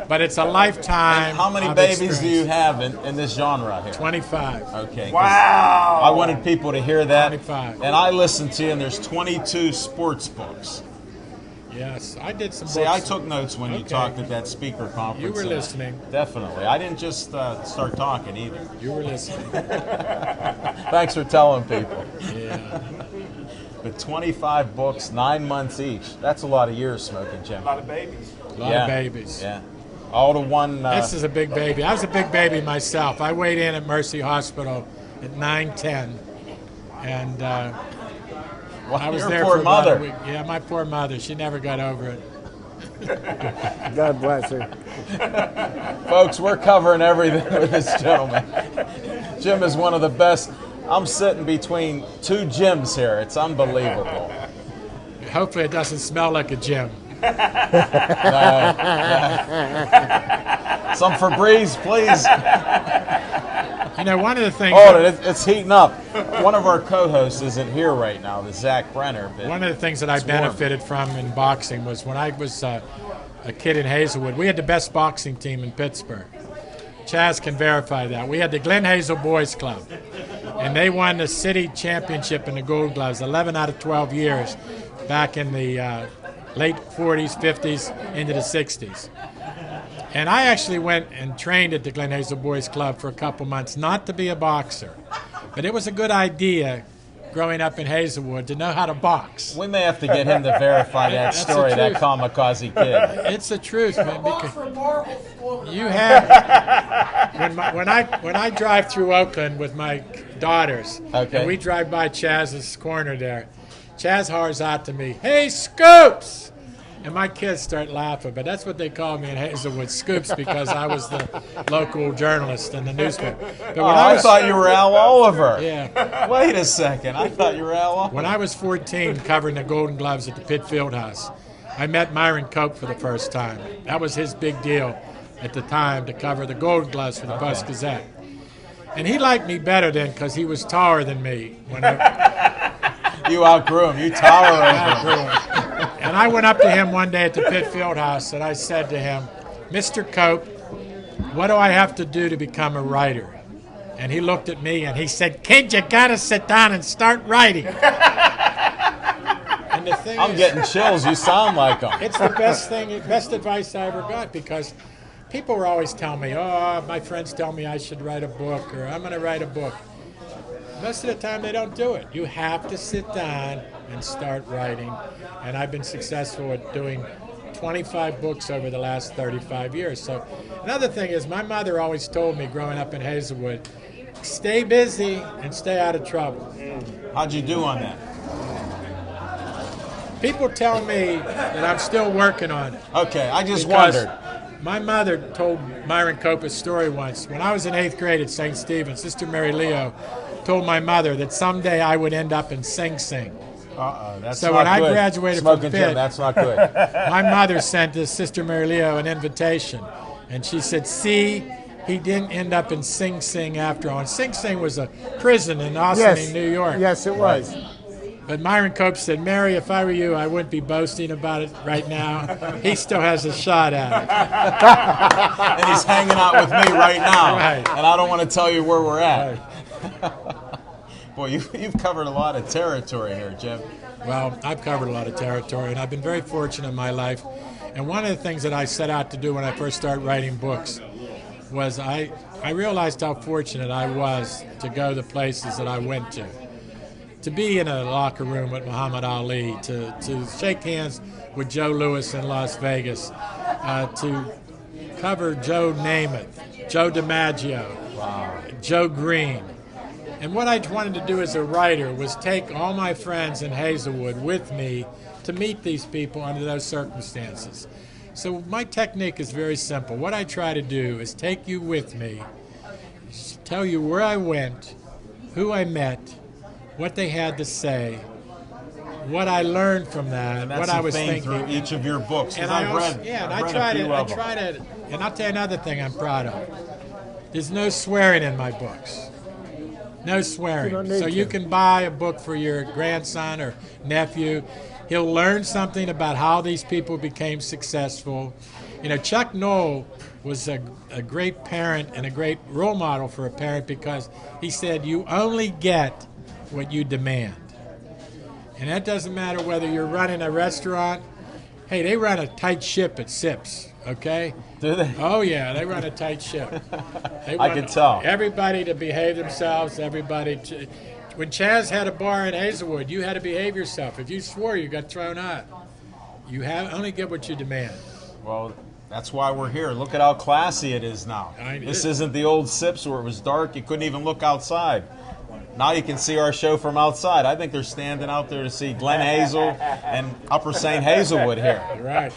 But it's a lifetime. How many of babies do you experience. have in this genre here? 25. Okay. 'cause Wow. I wanted people to hear that. 25. And I listened to you, and there's 22 sports books. Yes, I did some See, books. I took notes when you Okay. talked at that speaker conference. You were and listening. Definitely. I didn't just start talking either. You were listening. Thanks for telling people. Yeah. But 25 books, 9 months each. That's a lot of years, Smoking Jim. A lot of babies. A lot of babies. Yeah. All to one. This is a big baby. I was a big baby myself. I weighed in at Mercy Hospital at 9'10", and I was your there poor for about a mother. week. Yeah, my poor mother. She never got over it. God bless her. Folks, we're covering everything with this gentleman. Jim is one of the best. I'm sitting between two Jims here. It's unbelievable. Hopefully, it doesn't smell like a gym. Some Febreze, please. You know, one of the things. Oh, it's heating up. One of our co-hosts isn't here right now, the Zach Brenner. But one of the things that I benefited from in boxing was when I was a kid in Hazelwood, we had the best boxing team in Pittsburgh. Chaz can verify that. We had the Glen Hazel Boys Club, and they won the city championship in the Gold Gloves 11 out of 12 years back in the late 40s, 50s, into the 60s. And I actually went and trained at the Glen Hazel Boys Club for a couple months, not to be a boxer. But it was a good idea growing up in Hazelwood to know how to box. we may have to get him to verify that That's story, the that truth. kamikaze kid. It's the truth, man. Because you have when I drive through Oakland with my daughters, Okay. and we drive by Chaz's corner there, Chaz hollers out to me, "Hey, Scoops!" And my kids start laughing, but that's what they called me in Hazelwood, Scoops, because I was the local journalist in the newspaper. But Oh, I thought you were Al Oliver. yeah. Wait a second. I thought you were Al Oliver. When I was 14 covering the Golden Gloves at the Pitt Fieldhouse, I met Myron Cope for the first time. That was his big deal at the time, to cover the Golden Gloves for the Post-Gazette. And he liked me better then because he was taller than me. You outgrew him. You tower over him. And I went up to him one day at the Pitt Fieldhouse and I said to him, "Mr. Cope, what do I have to do to become a writer?" And he looked at me and he said, "Kid, you got to sit down and start writing." And the thing I'm is, getting chills. You sound like him. it's the best advice I ever got, because people were always telling me, "Oh, my friends tell me I should write a book," or "I'm going to write a book." Most of the time they don't do it. You have to sit down and start writing. And I've been successful at doing 25 books over the last 35 years. So another thing is, my mother always told me growing up in Hazelwood, stay busy and stay out of trouble. How'd you do on that? People tell me that I'm still working on it. Okay, I just Because wondered. my mother told Myron Cope a story once. When I was in 8th grade at St. Stephen's, Sister Mary Leo told my mother that someday I would end up in Sing Sing. That's So not when I good. graduated Smoking from Jim, Pitt- that's not good. My mother sent this Sister Mary Leo an invitation, and she said, "See, he didn't end up in Sing Sing after all." And Sing Sing was a prison in Austin, New York. Yes, it was. But Myron Cope said, "Mary, if I were you, I wouldn't be boasting about it right now. He still has a shot at it." And he's hanging out with me right now. Right. And I don't want to tell you where we're at. Boy, you've covered a lot of territory here, Jim. Well, I've covered a lot of territory, and I've been very fortunate in my life. And one of the things that I set out to do when I first started writing books was I realized how fortunate I was to go the places that I went to. To be in a locker room with Muhammad Ali, to shake hands with Joe Louis in Las Vegas, to cover Joe Namath, Joe DiMaggio, Joe Green. And what I wanted to do as a writer was take all my friends in Hazelwood with me to meet these people under those circumstances. So my technique is very simple. What I try to do is take you with me, tell you where I went, who I met, what they had to say, what I learned from that, And that's what the I was theme thinking. through each of your books. 'Cause And I've read, and I've I read try a few of them. and I'll tell you another thing I'm proud of. There's no swearing in my books. No swearing. You don't need So you to. can buy a book for your grandson or nephew. He'll learn something about how these people became successful. You know, Chuck Noll was a great parent and a great role model for a parent, because he said, "You only get what you demand." And that doesn't matter whether you're running a restaurant. Hey, they run a tight ship at Sips, okay? Do they? Oh, yeah, they run a tight ship. They I want can tell. Everybody to behave themselves, when Chaz had a bar in Hazelwood, you had to behave yourself. If you swore, you got thrown out. You only get what you demand. Well, that's why we're here. Look at how classy it is now. This isn't the old Sips where it was dark. You couldn't even look outside. Now you can see our show from outside. I think they're standing out there to see Glen Hazel and Upper St. Hazelwood here. Right.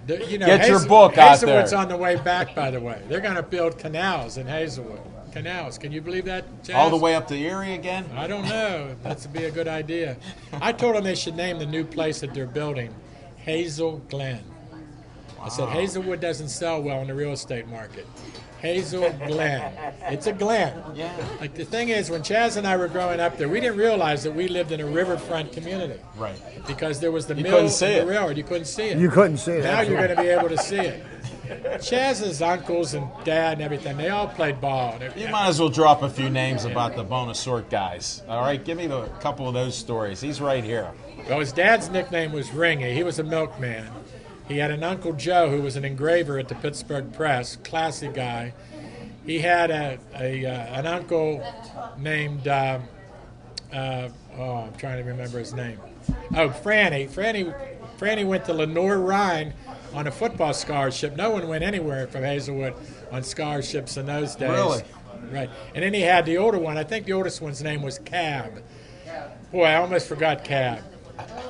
You know, Get your book out there. Hazelwood's on the way back, by the way. They're going to build canals in Hazelwood. Canals. Can you believe that, Chaz? All the way up to Erie again? I don't know. That would be a good idea. I told them they should name the new place that they're building Hazel Glen. I said, Hazelwood doesn't sell well in the real estate market. Hazel Glen. It's a glen. Yeah. Like the thing is, when Chaz and I were growing up there, we didn't realize that we lived in a riverfront community. Right. Because there was the You mill couldn't and see the it. railroad. You couldn't see it. You couldn't see it. Now you're going to be able to see it. Chaz's uncles and dad and everything, they all played ball. You might as well drop a few names about the Bonasort guys. All right, give me a couple of those stories. He's right here. Well, his dad's nickname was Ringy. He was a milkman. He had an Uncle Joe who was an engraver at the Pittsburgh Press, classy guy. He had an uncle named, I'm trying to remember his name. Oh, Franny. Franny went to Lenore Rhine on a football scholarship. No one went anywhere from Hazelwood on scholarships in those days. Really? Right. And then he had the older one. I think the oldest one's name was Cab. Boy, I almost forgot Cab.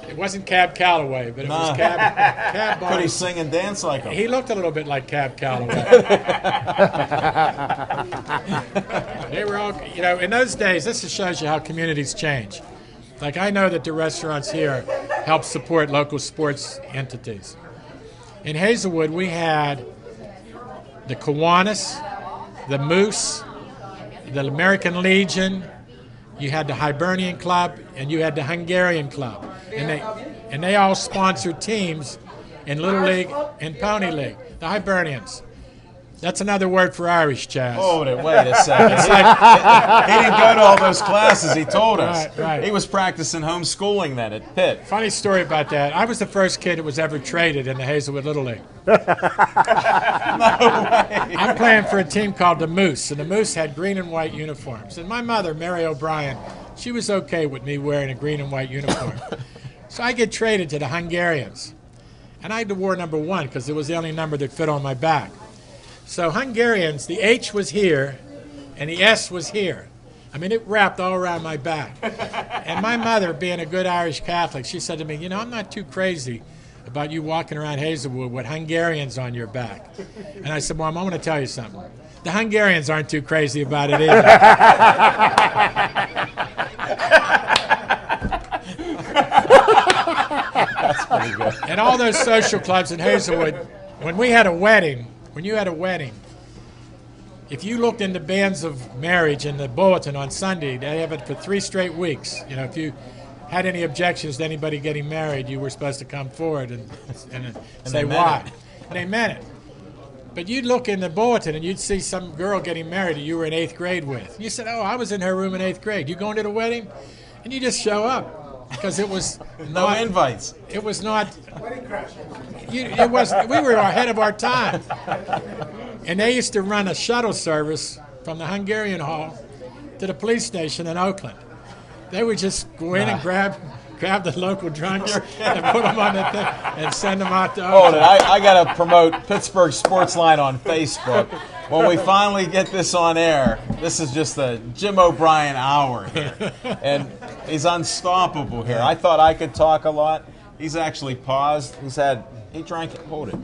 It wasn't Cab Calloway, but it was Cab Could Barnes. he sing and dance like him? He looked a little bit like Cab Calloway. They were all, in those days, this just shows you how communities change. Like, I know that the restaurants here help support local sports entities. In Hazelwood, we had the Kiwanis, the Moose, the American Legion, you had the Hibernian Club, and you had the Hungarian Club. And they all sponsored teams in Little League and Pony League. The Hibernians. That's another word for Irish, Chaz. Hold it, wait a second. He didn't go to all those classes, he told us. Right. He was practicing homeschooling then at Pitt. Funny story about that. I was the first kid that was ever traded in the Hazelwood Little League. I'm playing for a team called the Moose, and the Moose had green and white uniforms. And my mother, Mary O'Brien, she was okay with me wearing a green and white uniform. So I get traded to the Hungarians. And I wore number 1 because it was the only number that fit on my back. So Hungarians, the H was here, and the S was here. I mean, it wrapped all around my back. And my mother, being a good Irish Catholic, she said to me, I'm not too crazy about you walking around Hazelwood with Hungarians on your back. And I said, Mom, I want to tell you something. The Hungarians aren't too crazy about it either. That's pretty good. And all those social clubs in Hazelwood, when you had a wedding, if you looked in the bands of marriage in the bulletin on Sunday, they have it for 3 straight weeks. If you had any objections to anybody getting married, you were supposed to come forward and say why. And they meant it. But you'd look in the bulletin and you'd see some girl getting married that you were in 8th grade with. You said, I was in her room in 8th grade. You going to the wedding? And you just show up. Because it was No not, invites. It was not. We were ahead of our time. And they used to run a shuttle service from the Hungarian Hall to the police station in Oakland. They would just go in and grab the local drunks and put them on the thing and send them out to Hold it, Oakland. I got to promote Pittsburgh Sports Line on Facebook. When we finally get this on air, this is just the Jim O'Brien hour here. And he's unstoppable here. I thought I could talk a lot. He's actually paused. He drank it. Hold it.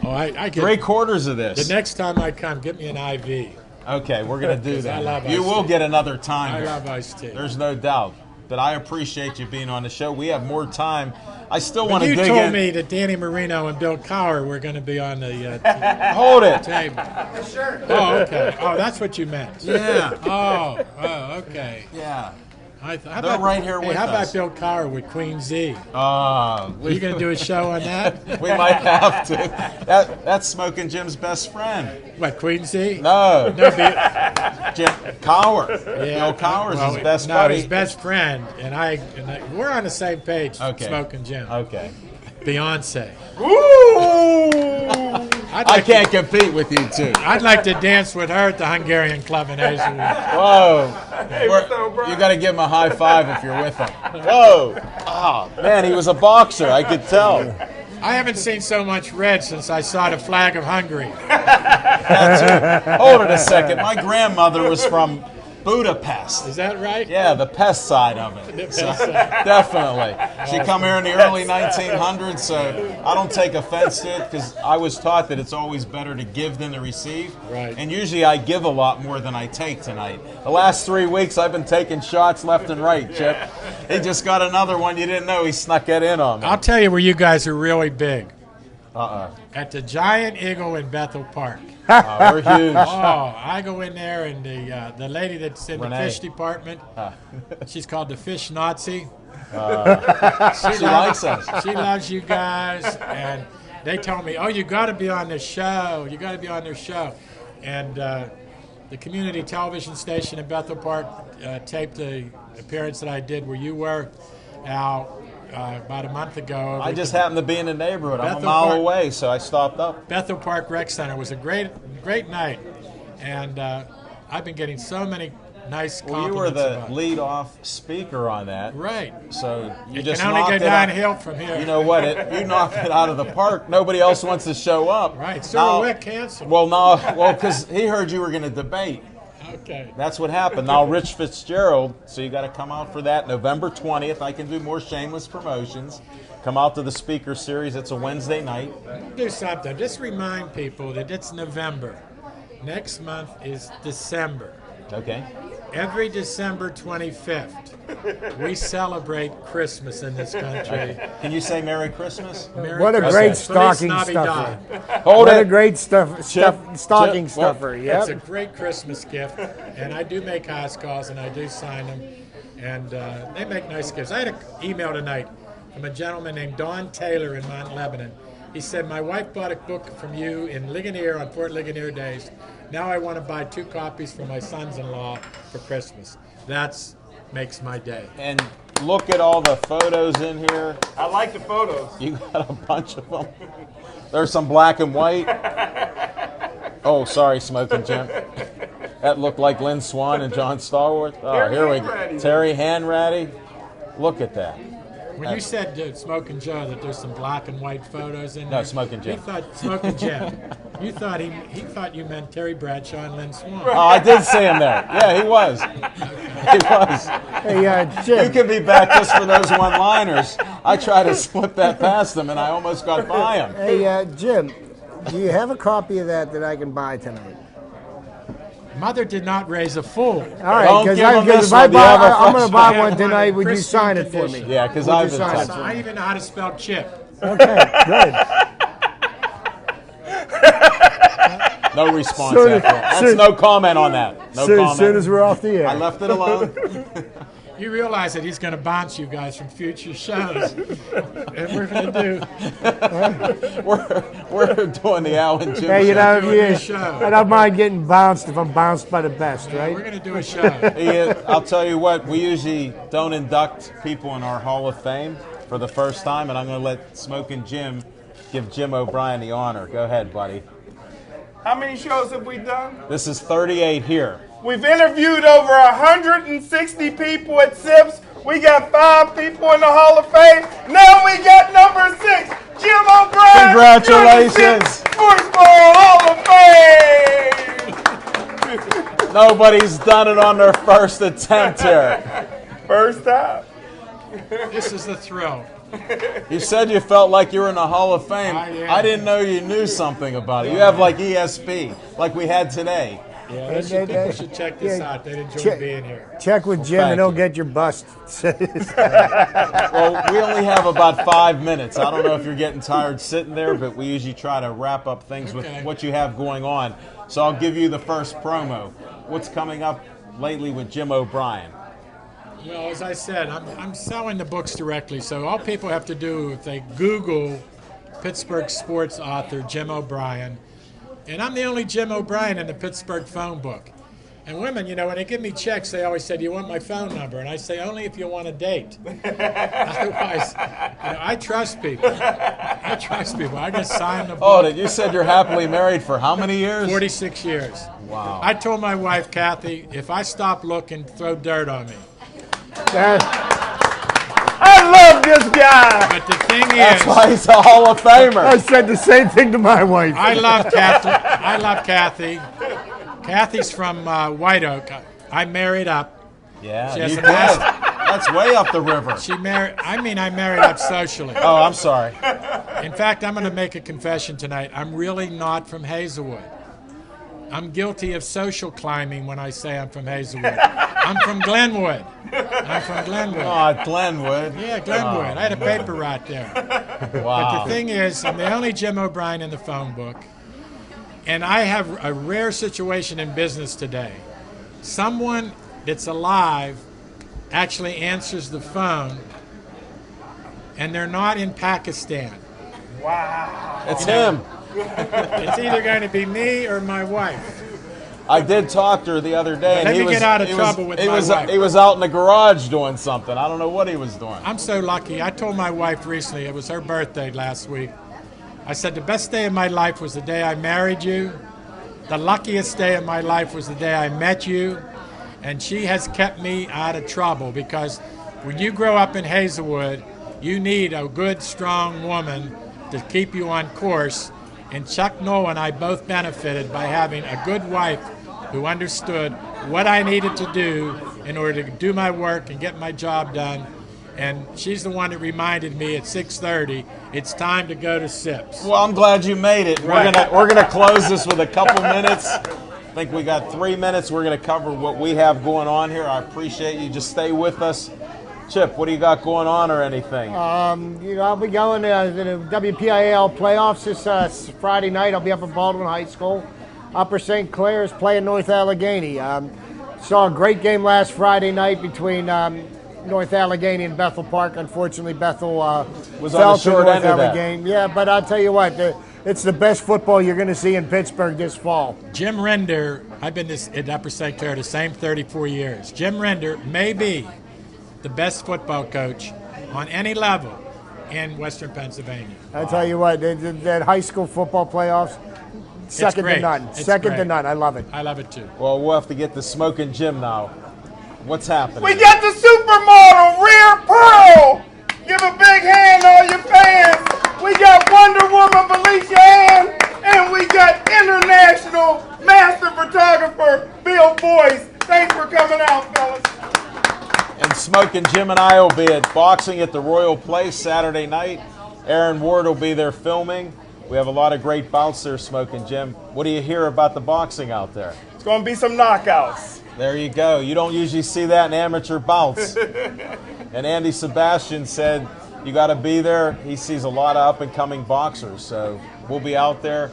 Oh, I get 3/4 of this. The next time I come, get me an IV. Okay, we're going to do that. I love You iced will tea. get another time I here. love iced tea. There's no doubt. But I appreciate you being on the show. We have more time. I still want to You dig told in. me that Danny Marino and Bill Cowher were going to be on the Hold it. table. Oh, okay. Oh, that's what you meant. Yeah. Oh, okay. Yeah. How They're about, right here with how us. about Bill Cowher with Queen Z? Are Are you going to do a show on that? we might have to. That's Smoking Jim's best friend. What, Queen Z? No, No, Jim Cowher. Bill Cowher's his best buddy. his best friend, and we're on the same page. Okay. Smoking Jim. Okay. Beyonce. Ooh! I'd I like can't compete with you two. I'd like to dance with her at the Hungarian Club in Hazelwood. Whoa. You got to give him a high five if you're with him. Whoa. Oh, man, he was a boxer. I could tell. I haven't seen so much red since I saw the flag of Hungary. Hold it a second. My grandmother was from Budapest. Is that right? Yeah, the pest side of it. The pest So, side. definitely. She come here in the early 1900s, so I don't take offense to it because I was taught that it's always better to give than to receive. Right. And usually I give a lot more than I take tonight. The last 3 weeks I've been taking shots left and right, Chip. He just got another one you didn't know. He snuck that in on me. I'll tell you where you guys are really big. Uh-uh. At the Giant Eagle in Bethel Park. We're huge. Oh, I go in there, and the lady that's in Renee. the fish department, she's called the Fish Nazi. She likes us. She loves you guys, and they told me, "Oh, you got to be on the show. You got to be on their show." And the community television station in Bethel Park taped the appearance that I did where you were. Now, about a month ago, I just happened to be in the neighborhood. I'm a Bethel mile Park. away, so I stopped up. Bethel Park Rec Center was a great night, and I've been getting so many nice Well, compliments. you were the about it. lead-off speaker on that. Right. So you It just can only knocked go it out. downhill from here. You know what? You knocked it out of the park. Nobody else wants to show up. Right. So Now- we're canceled. Well, no. Well, because he heard you were going to debate. Okay. That's what happened. Now, Rich Fitzgerald, so you got to come out for that. November 20th. I can do more shameless promotions. Come out to the speaker series. It's a Wednesday night. Do something. Just remind people that it's November. Next month is December. Okay. Every December 25th, we celebrate Christmas in this country. Can you say Merry Christmas? Merry What a Christmas. great Feliz stocking Navidad. stuffer. Hold What a it. great stocking Chip, stuffer. It's a Yep. great Christmas gift, and I do make house calls and I do sign them, and they make nice gifts. I had an email tonight from a gentleman named Don Taylor in Mount Lebanon. He said, "My wife bought a book from you in Ligonier on Fort Ligonier Days. Now I want to buy 2 copies for my sons-in-law for Christmas." That's makes my day. And look at all the photos in here. I like the photos. You got a bunch of them. There's some black and white. Oh, sorry, Smoking Jim. That looked like Lynn Swan and John Starworth. Oh, Terry here we Hanratty. go. Terry Hanratty. Look at that. When you said Smoking Joe that there's some black and white photos in No, there, Smoking Jim. He thought Smoking Jim. You thought he thought you meant Terry Bradshaw and Lynn Swan. Oh, I did see him there. Yeah, he was. He was. Hey, You Jim. can be back just for those one-liners. I tried to slip that past him, and I almost got by him. Hey, Jim. Do you have a copy of that I can buy tonight? Mother did not raise a fool. All right, Don't because give him this if I one. Do you buy, have a I'm going fresh to buy one? one tonight. Would you Pristine sign it for me? condition. Yeah, because Would you I've been sign it touched. So I even know how to spell chip. Okay, good. No response Soon- after that. That's soon- no comment on that. No comment. As soon as we're off the air. I left it alone. You realize that he's going to bounce you guys from future shows. And we're going to do. We're doing the Al and Jim Hey, you show. know, doing a yeah, show. I don't mind getting bounced if I'm bounced by the best, We're right? going to do a show. I'll tell you what, we usually don't induct people in our Hall of Fame for the first time, and I'm going to let Smokin' Jim give Jim O'Brien the honor. Go ahead, buddy. How many shows have we done? This is 38 here. We've interviewed over 160 people at SIPS. We got 5 people in the Hall of Fame. Now we got number 6, Jim O'Brien. Congratulations. Sports Ball Hall of Fame. Nobody's done it on their first attempt here. First time. This is the thrill. You said you felt like you were in the Hall of Fame. I am. I didn't know you knew something about it. You have like ESP, like we had today. Yeah, people should check this out. They'd enjoy Check- being here. Check with Jim thank and he'll you. get your bust. Well, we only have about 5 minutes. I don't know if you're getting tired sitting there, but we usually try to wrap up things Okay. with what you have going on. So I'll give you the first promo. What's coming up lately with Jim O'Brien? Well, as I said, I'm selling the books directly, so all people have to do, if they Google Pittsburgh sports author Jim O'Brien, and I'm the only Jim O'Brien in the Pittsburgh phone book. And women, you know, when they give me checks, they always say, "Do you want my phone number?" And I say, "Only if you want a date." Otherwise, you know, I trust people. I trust people. I just sign the book. Oh, you said you're happily married for how many years? 46 years. Wow. I told my wife, Kathy, if I stop looking, throw dirt on me. I love this guy. But the thing That's is, why he's a Hall of Famer. I said the same thing to my wife. I love Kathy. I love Kathy. Kathy's from White Oak. I married up. Yeah, She has you a did. master- That's way up the river. I married up socially. Oh, I'm sorry. In fact, I'm going to make a confession tonight. I'm really not from Hazelwood. I'm guilty of social climbing when I say I'm from Hazelwood. I'm from Glenwood. Oh, Glenwood. Yeah, Glenwood. I had a paper route there. Wow. But the thing is, I'm the only Jim O'Brien in the phone book. And I have a rare situation in business today. Someone that's alive actually answers the phone, and they're not in Pakistan. It's him. It's either going to be me or my wife. I did talk to her the other day, and Let he me was get out of he trouble was, with he my was wife. he was out in the garage doing something. I don't know what he was doing. I'm so lucky. I told my wife recently, it was her birthday last week. I said, the best day of my life was the day I married you. The luckiest day of my life was the day I met you. And she has kept me out of trouble, because when you grow up in Hazelwood, you need a good, strong woman to keep you on course. And Chuck Noll and I both benefited by having a good wife who understood what I needed to do in order to do my work and get my job done. And she's the one that reminded me at 6:30, it's time to go to SIPS. Well, I'm glad you made it. Right. We're gonna close this with a couple minutes. I think we got 3 minutes. We're gonna cover what we have going on here. I appreciate you. Just stay with us. Chip, what do you got going on or anything? I'll be going to the WPIAL playoffs this Friday night. I'll be up at Baldwin High School. Upper St. Clair is playing North Allegheny. Saw a great game last Friday night between North Allegheny and Bethel Park. Unfortunately, Bethel Was fell on the to short North end of that. Allegheny. Yeah, but I'll tell you what, it's the best football you're going to see in Pittsburgh this fall. Jim Render, I've been at Upper St. Clair the same 34 years. Jim Render may be the best football coach on any level in Western Pennsylvania. I tell you what, that high school football playoffs, second to great. none. It's Second to great. none. I love it. I love it too. Well, we'll have to get to Smoking Jim now. What's happening? We got the supermodel, Rhea Pearl. Give a big hand, all your fans. We got Wonder Woman, Felicia Ann. And we got international master photographer, Bill Boyce. Thanks for coming out, fellas. And Smoking Jim and I will be at Boxing at the Royal Place Saturday night. Aaron Ward will be there filming. We have a lot of great bouts there, Smoking Jim. What do you hear about the boxing out there? It's going to be some knockouts. There you go. You don't usually see that in amateur bouts. And Andy Sebastian said you got to be there. He sees a lot of up-and-coming boxers. So we'll be out there.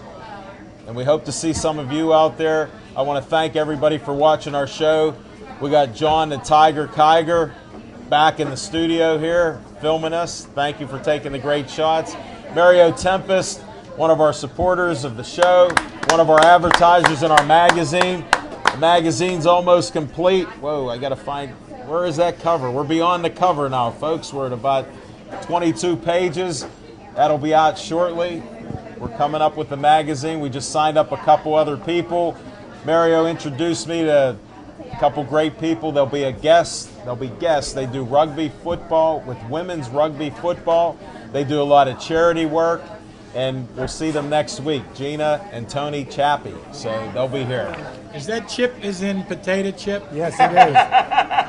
And we hope to see some of you out there. I want to thank everybody for watching our show. We got John the Tiger Kiger back in the studio here filming us. Thank you for taking the great shots. Mario Tempest, one of our supporters of the show, one of our advertisers in our magazine. The magazine's almost complete. Whoa, I got to find, where is that cover? We're beyond the cover now, folks. We're at about 22 pages. That'll be out shortly. We're coming up with the magazine. We just signed up a couple other people. Mario introduced me to a couple great people. There'll be a guest. There'll be guests. They do rugby football with women's rugby football. They do a lot of charity work. And we'll see them next week, Gina and Tony Chappie. So they'll be here. Is that chip is in potato chip? Yes, it is.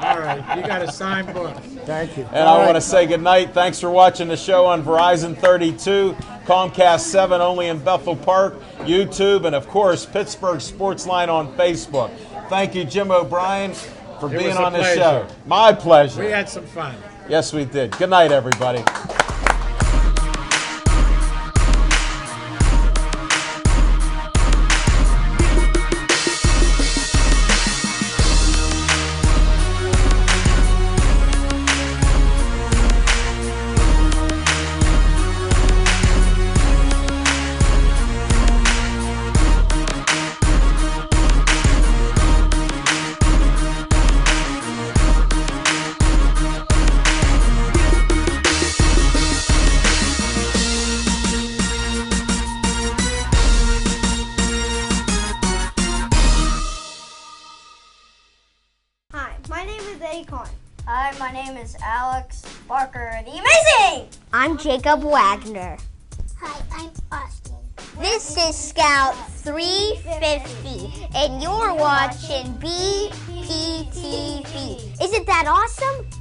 All right, you got a signed book. Thank you. And I want to say goodnight. Thanks for watching the show on Verizon 32, Comcast 7 only in Bethel Park, YouTube, and of course, Pittsburgh Sportsline on Facebook. Thank you, Jim O'Brien, for It being was a on this pleasure. show. My pleasure. We had some fun. Yes, we did. Good night, everybody. Hi, my name is Akon. Hi, my name is Alex Barker, the amazing! I'm Jacob Wagner. Hi, I'm Austin. This is Scout 350, and you're watching BPI. PTV. Isn't that awesome?